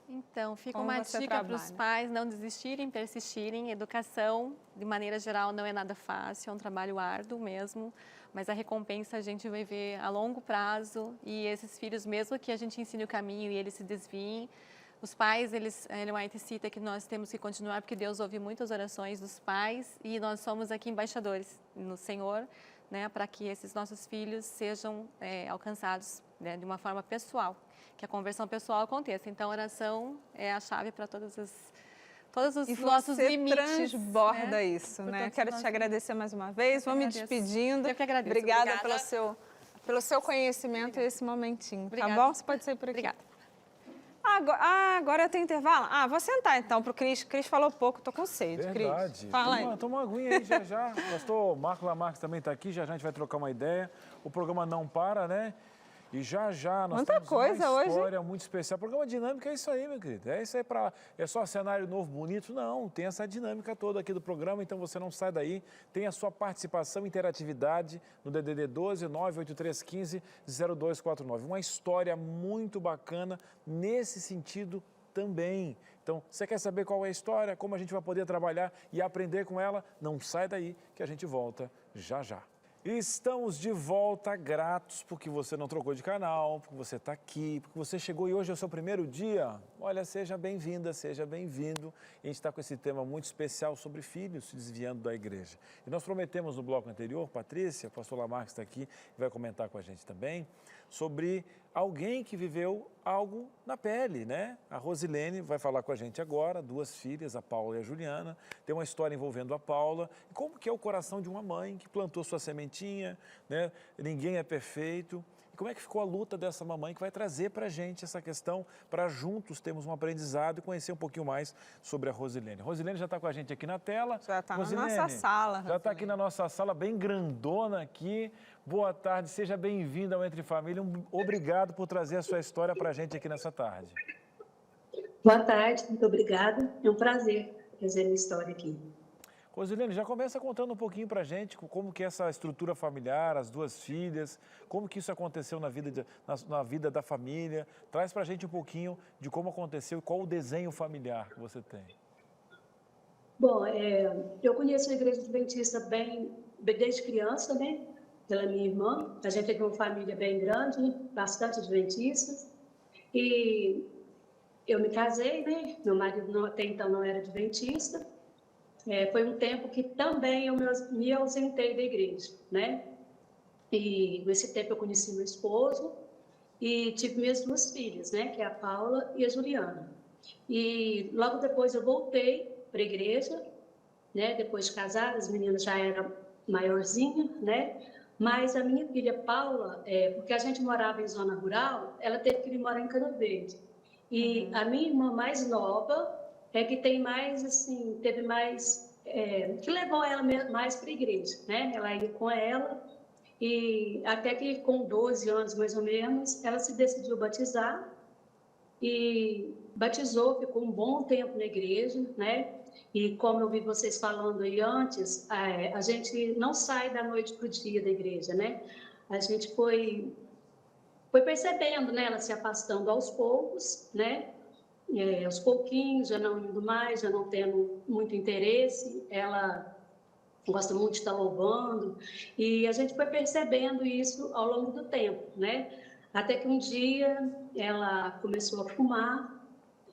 Então, fica Como uma você dica para os trabalha? pais não desistirem, persistirem. Educação, de maneira geral, não é nada fácil, é um trabalho árduo mesmo, mas a recompensa a gente vai ver a longo prazo e esses filhos, mesmo que a gente ensine o caminho e eles se desviem, os pais, Ellen White cita que nós temos que continuar porque Deus ouve muitas orações dos pais e nós somos aqui embaixadores no Senhor, né, para que esses nossos filhos sejam alcançados, né, de uma forma pessoal, que a conversão pessoal aconteça. Então, a oração é a chave para todos os nossos limites. E você transborda né, isso, né? todos Quero os te agradecer mais uma vez. Vou me despedindo. Eu que agradeço. Obrigada pelo seu conhecimento e esse momentinho. Obrigada. Tá bom? Você pode sair por aqui. Obrigada. Agora eu tenho intervalo? Vou sentar então pro Cris. Cris falou pouco, tô com sede. Verdade. Cris, fala aí. Toma uma aguinha aí já. O pastor Marco Lamarques também está aqui, já a gente vai trocar uma ideia. O programa não para, né? E já nós Muita temos coisa uma hoje, história muito especial. O programa dinâmico é isso aí, meu querido. É isso aí é só cenário novo, bonito? Não, tem essa dinâmica toda aqui do programa, então você não sai daí. Tem a sua participação, interatividade no DDD 12 98315 0249. Uma história muito bacana nesse sentido também. Então, você quer saber qual é a história, como a gente vai poder trabalhar e aprender com ela? Não sai daí que a gente volta já. Estamos de volta, gratos porque você não trocou de canal, porque você está aqui, porque você chegou e hoje é o seu primeiro dia. Olha, seja bem-vinda, seja bem-vindo. A gente está com esse tema muito especial sobre filhos se desviando da igreja. E nós prometemos no bloco anterior, Patrícia, o pastor Lamarques está aqui e vai comentar com a gente também, sobre alguém que viveu algo na pele, né? A Rosilene vai falar com a gente agora, 2 filhas, a Paula e a Juliana. Tem uma história envolvendo a Paula. E como que é o coração de uma mãe que plantou sua sementinha, né? Ninguém é perfeito. E como é que ficou a luta dessa mamãe que vai trazer para a gente essa questão, para juntos termos um aprendizado e conhecer um pouquinho mais sobre a Rosilene. A Rosilene já está com a gente aqui na tela. Já está na Rosilene, nossa sala. Já está aqui na nossa sala, bem grandona aqui. Boa tarde, seja bem-vinda ao Entre Família. Obrigado por trazer a sua história para a gente aqui nessa tarde. Boa tarde, muito obrigada. É um prazer trazer a minha história aqui. Rosilene, já começa contando um pouquinho pra gente como que é essa estrutura familiar, as duas filhas, como que isso aconteceu na vida da família. Traz pra gente um pouquinho de como aconteceu e qual o desenho familiar que você tem. Bom, eu conheço a Igreja Adventista bem desde criança, né? Pela minha irmã. A gente tem uma família bem grande, bastante adventistas. E eu me casei, né? Meu marido até então não era adventista. Foi um tempo que também eu me ausentei da igreja, né? E nesse tempo eu conheci meu esposo e tive minhas duas filhas, né? Que é a Paula e a Juliana. E logo depois eu voltei para a igreja, né? Depois de casada, as meninas já eram maiorzinhas, né? Mas a minha filha Paula, porque a gente morava em zona rural, ela teve que vir morar em Cana Verde. E a minha irmã mais nova que tem mais, assim, teve mais, que levou ela mais para a igreja, né? Ela ia com ela e até que com 12 anos, mais ou menos, ela se decidiu batizar e batizou, ficou um bom tempo na igreja, né? E como eu vi vocês falando aí antes, a gente não sai da noite para o dia da igreja, né? A gente foi percebendo, né? Ela se afastando aos poucos, né? Aos pouquinhos, já não indo mais, já não tendo muito interesse. Ela gosta muito de estar louvando. E a gente foi percebendo isso ao longo do tempo, né? Até que um dia ela começou a fumar.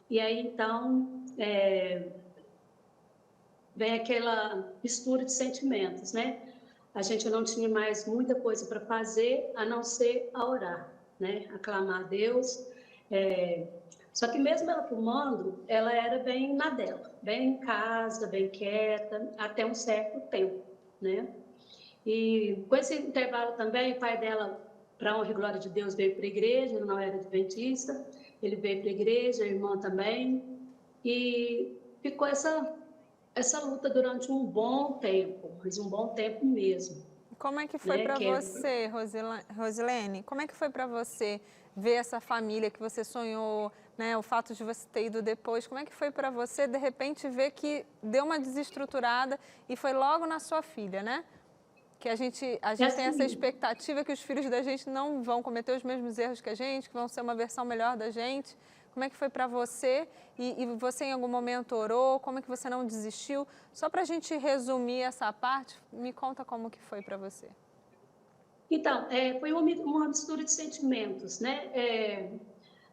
E aí, então, vem aquela mistura de sentimentos, né? A gente não tinha mais muita coisa para fazer, a não ser a orar, né? A clamar a Deus. Só que mesmo ela fumando, ela era bem na dela, bem em casa, bem quieta, até um certo tempo, né? E com esse intervalo também, o pai dela, para honra e glória de Deus, veio para a igreja, ele não era adventista, ele veio para a igreja, a irmã também, e ficou essa luta durante um bom tempo, mas um bom tempo mesmo. Como é que foi para você, Rosilene? Como é que foi para você ver essa família que você sonhou, né? O fato de você ter ido depois, como é que foi para você, de repente, ver que deu uma desestruturada e foi logo na sua filha, né? Que a gente tem essa expectativa que os filhos da gente não vão cometer os mesmos erros que a gente, que vão ser uma versão melhor da gente. Como é que foi para você? E você em algum momento orou? Como é que você não desistiu? Só para a gente resumir essa parte, me conta como que foi para você. Então, foi uma mistura de sentimentos, né?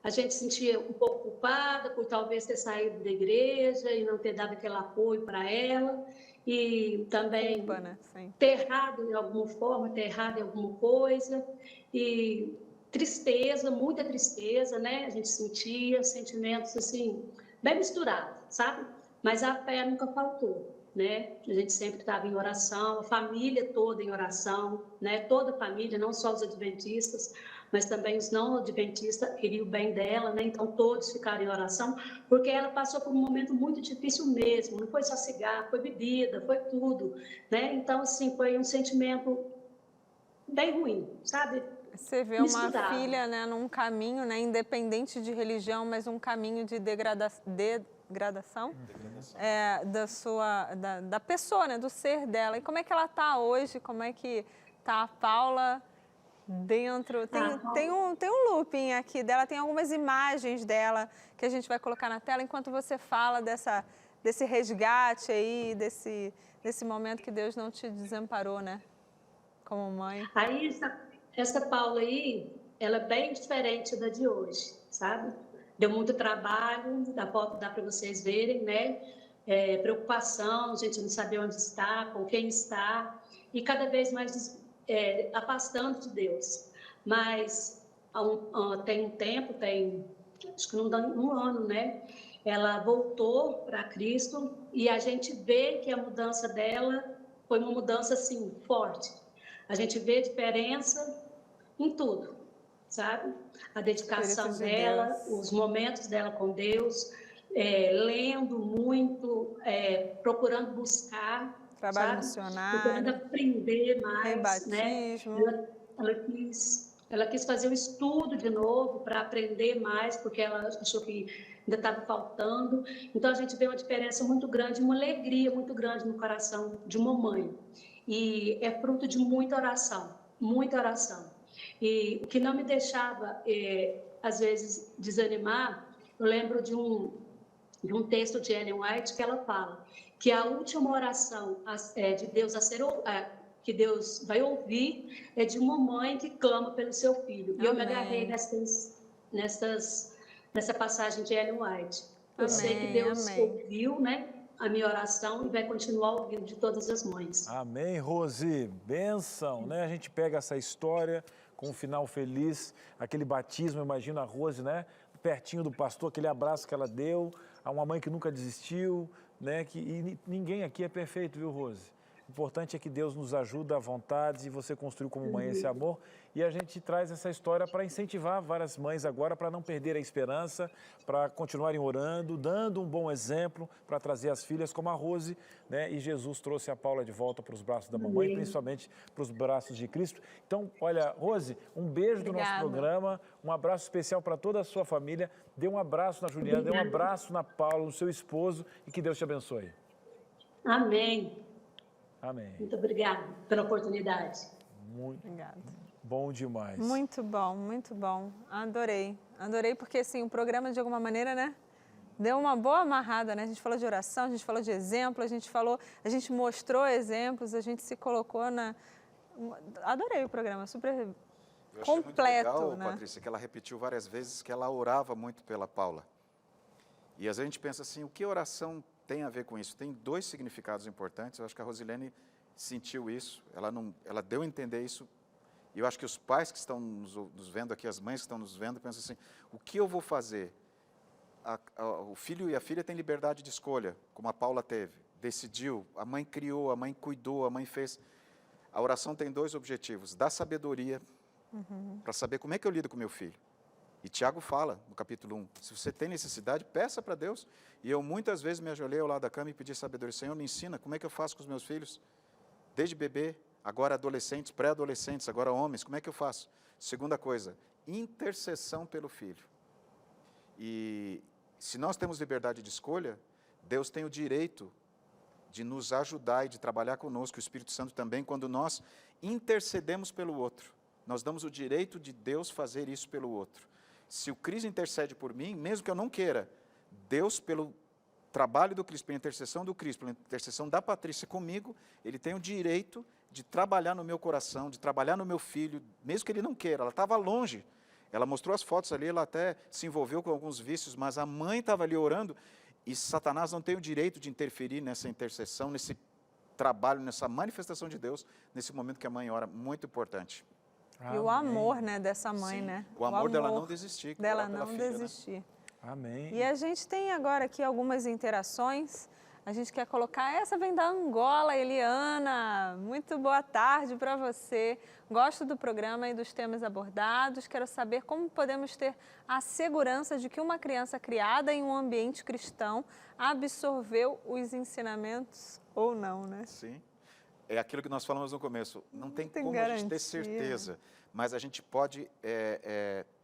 A gente se sentia um pouco culpada por talvez ter saído da igreja e não ter dado aquele apoio para ela. E também Culpa, né? Sim. ter errado em alguma forma, ter errado em alguma coisa. E tristeza, muita tristeza, né? A gente sentia sentimentos assim, bem misturados, sabe? Mas a fé nunca faltou, né? A gente sempre estava em oração, a família toda em oração, né? Toda a família, não só os adventistas, mas também os não adventistas queriam o bem dela, né? Então todos ficaram em oração, porque ela passou por um momento muito difícil mesmo, não foi só cigarro, foi bebida, foi tudo, né? Então, assim, foi um sentimento bem ruim, sabe? Você vê uma filha, né, num caminho, né, independente de religião, mas um caminho de degradação da pessoa, né, do ser dela. E como é que ela está hoje? Como é que está a Paula dentro? Tem um looping aqui dela, tem algumas imagens dela que a gente vai colocar na tela enquanto você fala desse resgate aí, desse momento que Deus não te desamparou, né, como mãe. Aí, essa Paula aí, ela é bem diferente da de hoje, sabe? Deu muito trabalho, da foto dá para vocês verem, né? Preocupação, a gente não saber onde está, com quem está, e cada vez mais afastando de Deus. Mas tem um tempo, acho que não dá um ano, né? Ela voltou para Cristo e a gente vê que a mudança dela foi uma mudança, assim, forte. A gente vê diferença em tudo, sabe? A dedicação dela, os momentos dela com Deus, lendo muito, procurando buscar, trabalho sabe? missionário, procurando aprender mais, rebatismo. né? Ela quis Ela quis fazer o estudo de novo para aprender mais, porque ela achou que ainda estava faltando. Então, a gente vê uma diferença muito grande, uma alegria muito grande no coração de uma mãe. E é fruto de muita oração, muita oração. E o que não me deixava, às vezes, desanimar, eu lembro de um texto de Ellen White que ela fala que a última oração de Deus que Deus vai ouvir é de uma mãe que clama pelo seu filho. E eu me agarrei nessa passagem de Ellen White. Eu sei que Deus ouviu, né, a minha oração e vai continuar ouvindo de todas as mães. Amém, Rose. Bênção, né? A gente pega essa história com um final feliz, aquele batismo, imagina a Rose, né? Pertinho do pastor, aquele abraço que ela deu, a uma mãe que nunca desistiu, né? E ninguém aqui é perfeito, viu, Rose? O importante é que Deus nos ajuda à vontade e você construiu como mãe esse amor. E a gente traz essa história para incentivar várias mães agora para não perder a esperança, para continuarem orando, dando um bom exemplo para trazer as filhas como a Rose, né? E Jesus trouxe a Paula de volta para os braços da mamãe, principalmente para os braços de Cristo. Então, olha, Rose, um beijo do nosso programa, um abraço especial para toda a sua família. Dê um abraço na Juliana, dê um abraço na Paula, no seu esposo e que Deus te abençoe. Amém. Amém. Muito obrigada pela oportunidade. Muito Obrigada. bom demais. Muito bom, muito bom. Adorei. Adorei porque, assim, o programa, de alguma maneira, né, deu uma boa amarrada, né? A gente falou de oração, a gente falou de exemplo, a gente mostrou exemplos, a gente se colocou na... Adorei o programa, super Eu achei completo, muito legal, né? Patrícia, que ela repetiu várias vezes que ela orava muito pela Paula. E às vezes a gente pensa assim, o que oração tem a ver com isso? Tem dois significados importantes. Eu acho que a Rosilene sentiu isso, ela deu a entender isso. E eu acho que os pais que estão nos vendo aqui, as mães que estão nos vendo, pensam assim, o que eu vou fazer? O filho e a filha têm liberdade de escolha, como a Paula teve. Decidiu, a mãe criou, a mãe cuidou, a mãe fez. A oração tem dois objetivos, dar sabedoria para saber como é que eu lido com meu filho. E Tiago fala, no capítulo 1, se você tem necessidade, peça para Deus. E eu muitas vezes me ajoelhei ao lado da cama e pedi sabedoria. Senhor, me ensina como é que eu faço com os meus filhos, desde bebê, agora adolescentes, pré-adolescentes, agora homens, como é que eu faço? Segunda coisa, intercessão pelo filho. E se nós temos liberdade de escolha, Deus tem o direito de nos ajudar e de trabalhar conosco, o Espírito Santo também, quando nós intercedemos pelo outro. Nós damos o direito de Deus fazer isso pelo outro. Se o Cris intercede por mim, mesmo que eu não queira, Deus, pelo trabalho do Cris, pela intercessão do Cris, pela intercessão da Patrícia comigo, Ele tem o direito de trabalhar no meu coração, de trabalhar no meu filho, mesmo que ele não queira. Ela estava longe, ela mostrou as fotos ali, ela até se envolveu com alguns vícios, mas a mãe estava ali orando, e Satanás não tem o direito de interferir nessa intercessão, nesse trabalho, nessa manifestação de Deus, nesse momento que a mãe ora, muito importante. E o amor, né, dessa mãe, Sim, né? o amor dela não desistir. Dela não desistir. Né? Amém. E a gente tem agora aqui algumas interações. A gente quer colocar, essa vem da Angola, Eliana. Muito boa tarde para você. Gosto do programa e dos temas abordados. Quero saber como podemos ter a segurança de que uma criança criada em um ambiente cristão absorveu os ensinamentos ou não, né? Sim. É aquilo que nós falamos no começo. Não tem como garantia. a gente ter certeza, mas a gente pode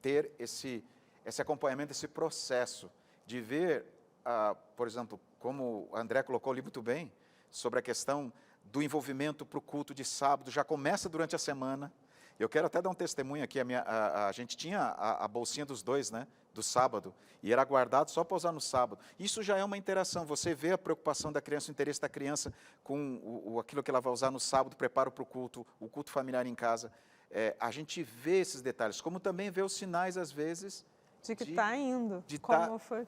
ter esse acompanhamento, esse processo de ver, por exemplo, como o André colocou ali muito bem, sobre a questão do envolvimento para o culto de sábado, já começa durante a semana. Eu quero até dar um testemunho aqui, a gente tinha a bolsinha dos dois, né, do sábado, e era guardado só para usar no sábado. Isso já é uma interação, você vê a preocupação da criança, o interesse da criança com aquilo que ela vai usar no sábado, preparo para o culto familiar em casa. A gente vê esses detalhes, como também vê os sinais, às vezes... De que está indo, de como foi.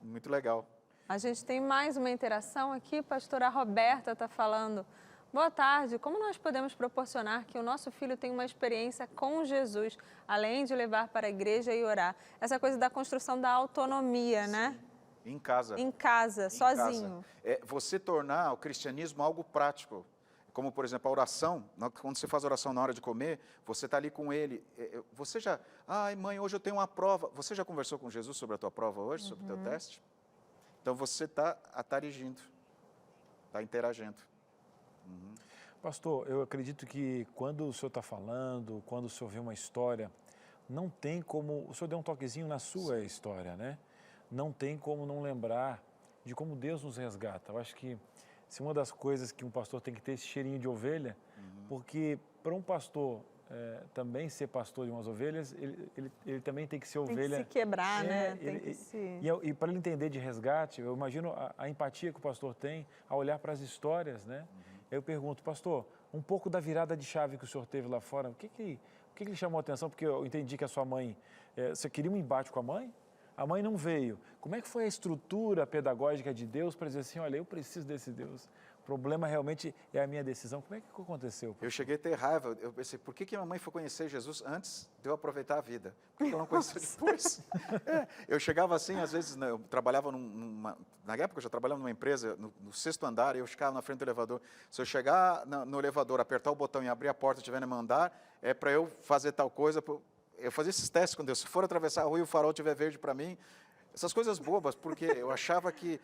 Muito legal. A gente tem mais uma interação aqui, pastora Roberta está falando. Boa tarde, como nós podemos proporcionar que o nosso filho tenha uma experiência com Jesus, além de levar para a igreja e orar? Essa coisa da construção da autonomia, né? Em casa. Em casa, sozinho. Você tornar o cristianismo algo prático. Como, por exemplo, a oração, quando você faz oração na hora de comer, você está ali com ele. Você já, ai mãe, hoje eu tenho uma prova. Você já conversou com Jesus sobre a tua prova hoje, sobre o teu teste? Então você está atarigindo, está interagindo. Pastor, eu acredito que quando o senhor está falando, quando o senhor vê uma história, não tem como... O senhor deu um toquezinho na sua história, né? Não tem como não lembrar de como Deus nos resgata. Eu acho que se uma das coisas que um pastor tem que ter esse cheirinho de ovelha, porque para um pastor também ser pastor de umas ovelhas, ele também tem que ser ovelha... Tem que se quebrar, né? Tem que se... E para ele entender de resgate, eu imagino a empatia que o pastor tem ao olhar para as histórias, né? Eu pergunto, pastor, um pouco da virada de chave que o senhor teve lá fora, o que lhe chamou a atenção? Porque eu entendi que a sua mãe, você queria um embate com a mãe? A mãe não veio. Como é que foi a estrutura pedagógica de Deus para dizer assim, olha, eu preciso desse Deus? O problema realmente é a minha decisão. Como é que aconteceu? Eu cheguei a ter raiva. Eu pensei, por que minha mãe foi conhecer Jesus antes de eu aproveitar a vida? Por que ela não conheceu depois? Eu chegava assim, às vezes, eu trabalhava na época eu já trabalhava numa empresa, no 6º andar, e eu ficava na frente do elevador. Se eu chegar no elevador, apertar o botão e abrir a porta e estiver no meu andar, é para eu fazer tal coisa. Eu fazia esses testes com Deus. Se for atravessar a rua e o farol estiver verde para mim, essas coisas bobas, porque eu achava que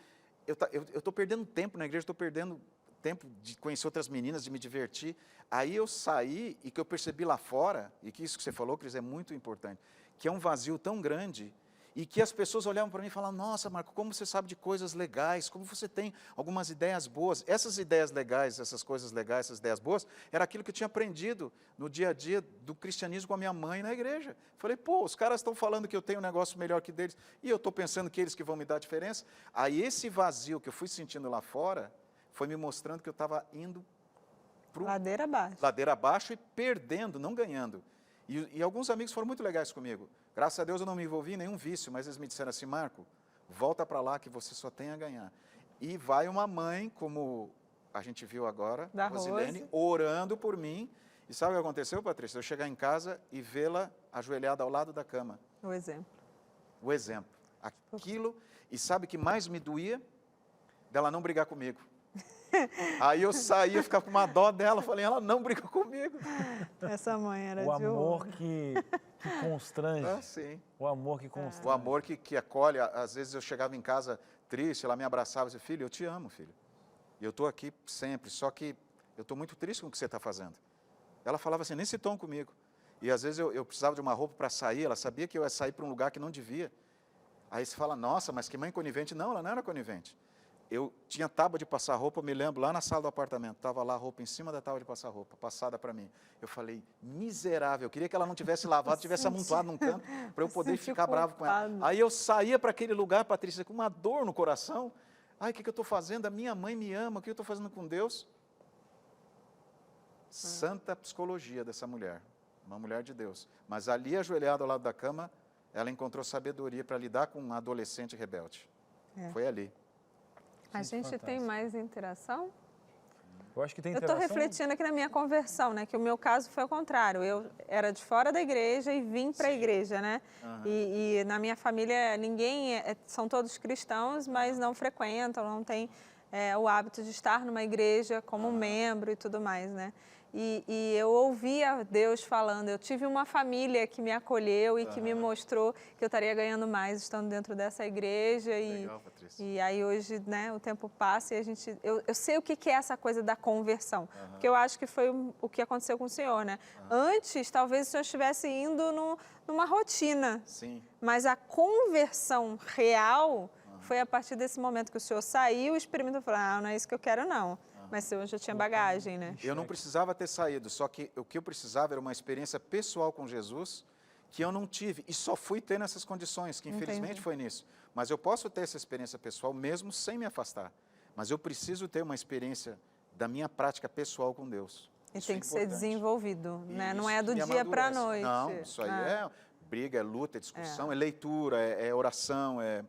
eu estou perdendo tempo na igreja, estou perdendo tempo de conhecer outras meninas, de me divertir. Aí eu saí e que eu percebi lá fora, e que isso que você falou, Cris, é muito importante, que é um vazio tão grande e que as pessoas olhavam para mim e falavam, nossa, Marco, como você sabe de coisas legais, como você tem algumas ideias boas. Essas ideias legais, essas coisas legais, essas ideias boas, era aquilo que eu tinha aprendido no dia a dia do cristianismo com a minha mãe na igreja. Falei, pô, os caras estão falando que eu tenho um negócio melhor que deles, e eu estou pensando que eles que vão me dar a diferença. Aí esse vazio que eu fui sentindo lá fora, foi me mostrando que eu estava indo para ladeira abaixo. Ladeira abaixo e perdendo, não ganhando. E alguns amigos foram muito legais comigo. Graças a Deus eu não me envolvi em nenhum vício, mas eles me disseram assim, Marco, volta para lá que você só tem a ganhar. E vai uma mãe, como a gente viu agora, da Rosilene, Rose, orando por mim. E sabe o que aconteceu, Patrícia? Eu chegar em casa e vê-la ajoelhada ao lado da cama. o exemplo. O exemplo. Aquilo, e sabe o que mais me doía? Dela não brigar comigo. Aí eu saí, eu ficava com uma dó dela, falei, ela não briga comigo. Essa mãe era O de amor ouro. que constrange. Ah, sim. O amor que constrange. O amor que acolhe. Às vezes eu chegava em casa triste, ela me abraçava e dizia, filho, eu te amo, filho. E eu estou aqui sempre, só que eu estou muito triste com o que você está fazendo. Ela falava assim, nesse tom comigo. E às vezes eu precisava de uma roupa para sair, ela sabia que eu ia sair para um lugar que não devia. Aí você fala, nossa, mas que mãe conivente. Não, ela não era conivente. Eu tinha tábua de passar roupa, me lembro, lá na sala do apartamento, estava lá a roupa em cima da tábua de passar roupa, passada para mim. Eu falei, miserável, eu queria que ela não tivesse lavado, tivesse amontoado num canto, para eu poder ficar bravo com ela. Aí eu saía para aquele lugar, Patrícia, com uma dor no coração. Ai, o que eu estou fazendo? A minha mãe me ama, o que eu estou fazendo com Deus? Santa psicologia dessa mulher, uma mulher de Deus. Mas ali, ajoelhada ao lado da cama, ela encontrou sabedoria para lidar com um adolescente rebelde. Foi ali. A gente tem mais interação? Eu acho que tem Eu estou interação. refletindo aqui na minha conversão, né? Que o meu caso foi o contrário. Eu era de fora da igreja e vim para a igreja, né? E na minha família ninguém são todos cristãos, mas não frequentam, não tem o hábito de estar numa igreja como membro e tudo mais, né? E eu ouvia Deus falando, eu tive uma família que me acolheu e que me mostrou que eu estaria ganhando mais estando dentro dessa igreja. Legal, Patrícia. E aí hoje, né, o tempo passa e eu sei o que é essa coisa da conversão, porque eu acho que foi o que aconteceu com o senhor, né? Antes, talvez o senhor estivesse indo numa rotina, Sim. mas a conversão real foi a partir desse momento que o senhor saiu e experimentou e falou, não é isso que eu quero não. Mas o senhor já tinha bagagem, né? Eu não precisava ter saído, só que o que eu precisava era uma experiência pessoal com Jesus que eu não tive e só fui ter nessas condições, que infelizmente foi nisso. Mas eu posso ter essa experiência pessoal mesmo sem me afastar. Mas eu preciso ter uma experiência da minha prática pessoal com Deus. E Isso tem é que ser importante. desenvolvido, né? Não Isso é do me dia para a amadurece. noite. Não, isso aí é briga, é luta, é discussão, é leitura, é oração, É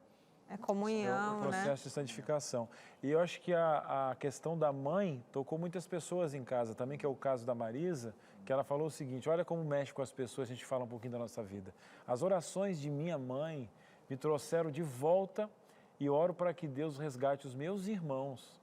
comunhão, o processo né? de santificação. E eu acho que a questão da mãe tocou muitas pessoas em casa também, que é o caso da Marisa, que ela falou o seguinte, olha como mexe com as pessoas, a gente fala um pouquinho da nossa vida. As orações de minha mãe me trouxeram de volta e oro para que Deus resgate os meus irmãos.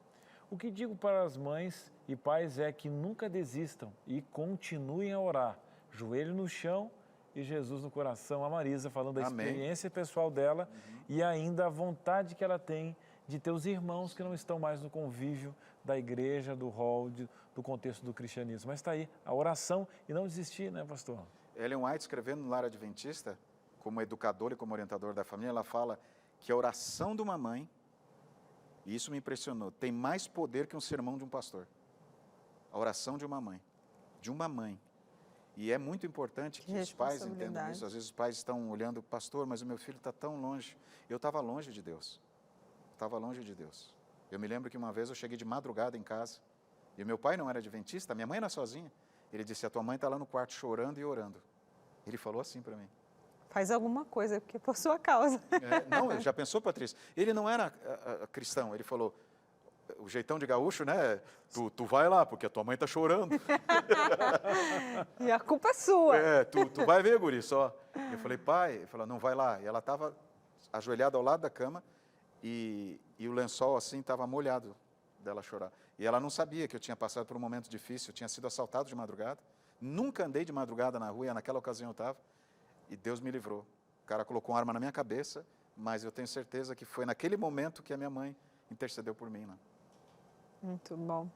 O que digo para as mães e pais é que nunca desistam e continuem a orar, joelho no chão e Jesus no coração. A Marisa falando da Amém. experiência pessoal dela e ainda a vontade que ela tem de ter os irmãos que não estão mais no convívio da igreja, do hall, do do contexto do cristianismo. Mas está aí, a oração e não desistir, né, pastor? Ellen White, escrevendo no Lar Adventista, como educador e como orientador da família, ela fala que a oração de uma mãe, e isso me impressionou, tem mais poder que um sermão de um pastor. A oração de uma mãe. De uma mãe. E é muito importante que os pais entendam isso. Às vezes os pais estão olhando, pastor, mas o meu filho está tão longe. Eu estava longe de Deus. Estava longe de Deus. Eu me lembro que uma vez eu cheguei de madrugada em casa, e meu pai não era adventista, minha mãe era sozinha. Ele disse, a tua mãe está lá no quarto chorando e orando. Ele falou assim para mim. Faz alguma coisa, porque é por sua causa. Não, já pensou, Patrícia? Ele não era cristão, ele falou, o jeitão de gaúcho, né? Tu vai lá, porque a tua mãe está chorando. E a culpa é sua. Tu vai ver, guri, só. Eu falei, pai, ele falou, não vai lá. E ela estava ajoelhada ao lado da cama e o lençol, assim, estava molhado dela chorar. E ela não sabia que eu tinha passado por um momento difícil, eu tinha sido assaltado de madrugada. Nunca andei de madrugada na rua, e naquela ocasião eu estava. E Deus me livrou. O cara colocou uma arma na minha cabeça, mas eu tenho certeza que foi naquele momento que a minha mãe intercedeu por mim, né? Muito bom.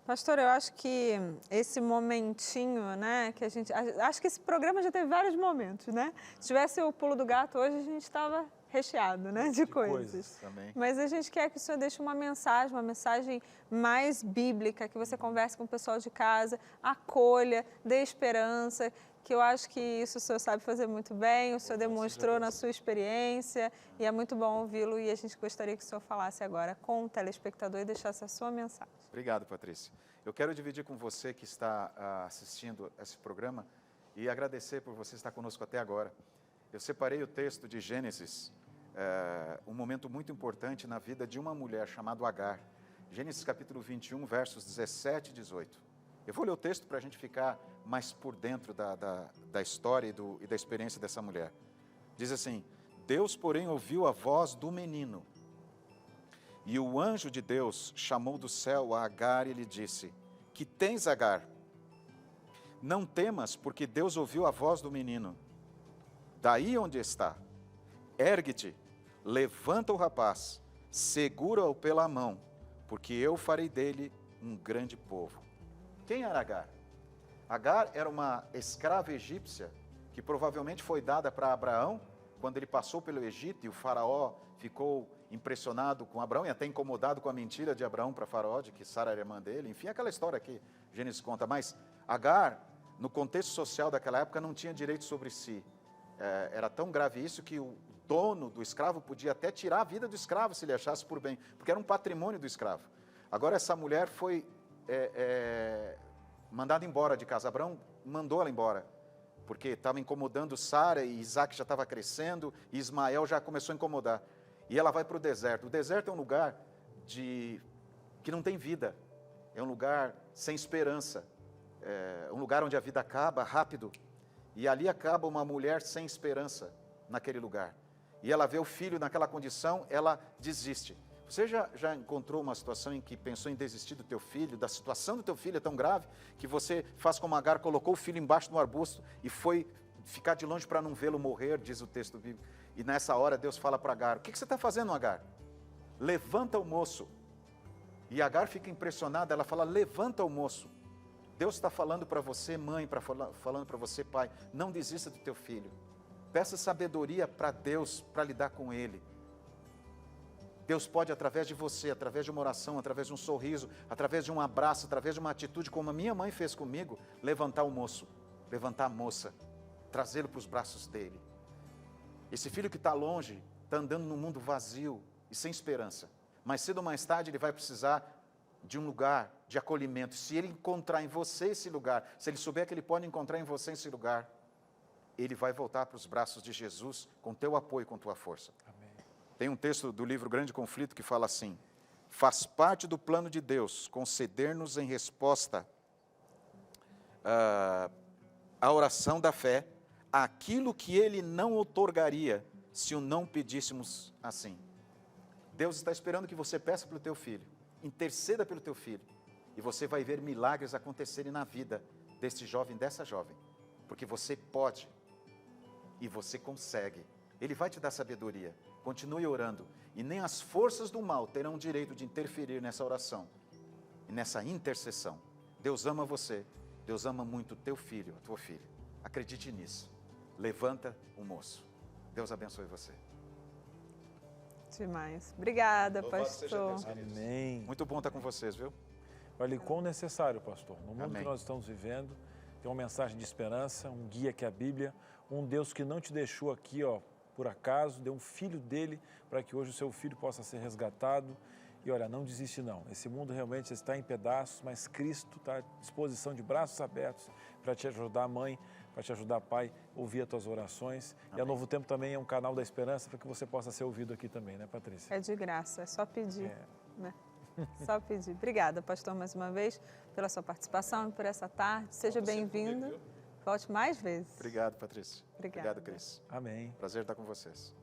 Pastor, eu acho que esse momentinho, né, que a gente... Acho que esse programa já teve vários momentos, né? Se tivesse o pulo do gato hoje, a gente estava recheado, né, de coisas. Também. Mas a gente quer que o senhor deixe uma mensagem mais bíblica, que você converse com o pessoal de casa, acolha, dê esperança, que eu acho que isso o senhor sabe fazer muito bem, o senhor demonstrou na sua experiência, e é muito bom ouvi-lo, e a gente gostaria que o senhor falasse agora com o telespectador e deixasse a sua mensagem. Obrigado, Patrícia. Eu quero dividir com você que está assistindo esse programa e agradecer por você estar conosco até agora. Eu separei o texto de Gênesis, um momento muito importante na vida de uma mulher chamada Agar. Gênesis capítulo 21, versos 17 e 18. Eu vou ler o texto para a gente ficar mais por dentro da história e da experiência dessa mulher. Diz assim, Deus, porém, ouviu a voz do menino. E o anjo de Deus chamou do céu a Agar e lhe disse, que tens, Agar? Não temas, porque Deus ouviu a voz do menino. Daí onde está, ergue-te, levanta o rapaz, segura-o pela mão, porque eu farei dele um grande povo. Quem era Agar? Agar era uma escrava egípcia que provavelmente foi dada para Abraão quando ele passou pelo Egito e o faraó ficou impressionado com Abraão e até incomodado com a mentira de Abraão para faraó, de que Sara era irmã dele. Enfim, aquela história que Gênesis conta. Mas Agar, no contexto social daquela época, não tinha direito sobre si. Era tão grave isso que o dono do escravo podia até tirar a vida do escravo se ele achasse por bem, porque era um patrimônio do escravo. Agora essa mulher foi mandada embora de casa. Abraão mandou ela embora, porque estava incomodando Sara e Isaac já estava crescendo e Ismael já começou a incomodar. E ela vai para o deserto. O deserto é um lugar que não tem vida, é um lugar sem esperança, é um lugar onde a vida acaba rápido. E ali acaba uma mulher sem esperança naquele lugar. E ela vê o filho naquela condição, ela desiste. Você já encontrou uma situação em que pensou em desistir do teu filho, da situação do teu filho é tão grave, que você faz como Agar, colocou o filho embaixo do arbusto e foi ficar de longe para não vê-lo morrer, diz o texto bíblico. E nessa hora Deus fala para Agar, o que você está fazendo, Agar? Levanta o moço. E Agar fica impressionada, ela fala, levanta o moço. Deus está falando para você, mãe, falando para você, pai, não desista do teu filho. Peça sabedoria para Deus, para lidar com ele. Deus pode, através de você, através de uma oração, através de um sorriso, através de um abraço, através de uma atitude, como a minha mãe fez comigo, levantar o moço, levantar a moça, trazê-lo para os braços dele. Esse filho que está longe, está andando num mundo vazio e sem esperança. Mais cedo ou mais tarde ele vai precisar de um lugar de acolhimento. Se ele encontrar em você esse lugar, se ele souber que ele pode encontrar em você esse lugar, ele vai voltar para os braços de Jesus com teu apoio, com tua força. Amém. Tem um texto do livro Grande Conflito que fala assim, faz parte do plano de Deus conceder-nos em resposta à oração da fé, aquilo que Ele não outorgaria se o não pedíssemos assim. Deus está esperando que você peça pelo teu filho, interceda pelo teu filho, e você vai ver milagres acontecerem na vida desse jovem, dessa jovem, porque você pode e você consegue. Ele vai te dar sabedoria. Continue orando, e nem as forças do mal terão direito de interferir nessa oração e nessa intercessão. Deus ama você, Deus ama muito o teu filho, a tua filha. Acredite nisso. Levanta o moço. Deus abençoe você. Demais. Obrigada, Louvado seja pastor. Deus, queridos. Amém. Muito bom estar com vocês, viu? Olha, e quão necessário, pastor. No mundo Amém. que nós estamos vivendo, tem uma mensagem de esperança, um guia que é a Bíblia, um Deus que não te deixou aqui, ó, por acaso, deu um filho dele para que hoje o seu filho possa ser resgatado. E olha, não desiste não. Esse mundo realmente está em pedaços, mas Cristo está à disposição de braços abertos para te ajudar, mãe, para te ajudar, pai, ouvir as tuas orações. E a Novo Tempo também é um canal da esperança para que você possa ser ouvido aqui também, né, Patrícia? É de graça, é só pedir. Né? Só pedir. Obrigada, pastor, mais uma vez, pela sua participação e por essa tarde. Seja bem-vindo. Volte mais vezes. Obrigado, Patrícia. Obrigada. Obrigado, Cris. Amém. Prazer estar com vocês.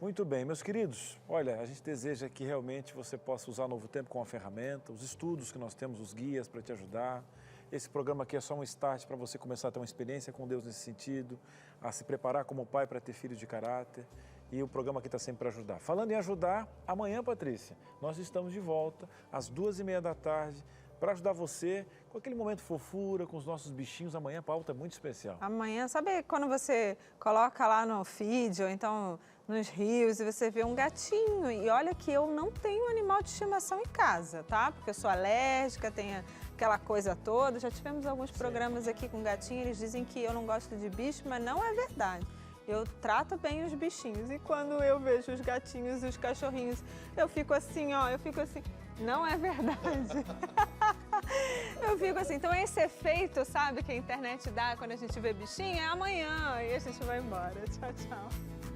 Muito bem, meus queridos, olha, a gente deseja que realmente você possa usar o Novo Tempo como uma ferramenta, os estudos que nós temos, os guias para te ajudar. Esse programa aqui é só um start para você começar a ter uma experiência com Deus nesse sentido, a se preparar como pai para ter filhos de caráter. E o programa aqui está sempre para ajudar. Falando em ajudar, amanhã, Patrícia, nós estamos de volta às 2h30 da tarde para ajudar você com aquele momento fofura, com os nossos bichinhos. Amanhã a pauta é muito especial. Amanhã, sabe quando você coloca lá no feed ou então nos rios e você vê um gatinho? E olha que eu não tenho animal de estimação em casa, tá? Porque eu sou alérgica, tenho aquela coisa toda. Já tivemos alguns programas aqui com gatinho, eles dizem que eu não gosto de bicho, mas não é verdade. Eu trato bem os bichinhos e quando eu vejo os gatinhos e os cachorrinhos, eu fico assim, ó, não é verdade. Eu fico assim, então esse efeito, sabe, que a internet dá quando a gente vê bichinho, é amanhã e a gente vai embora. Tchau, tchau.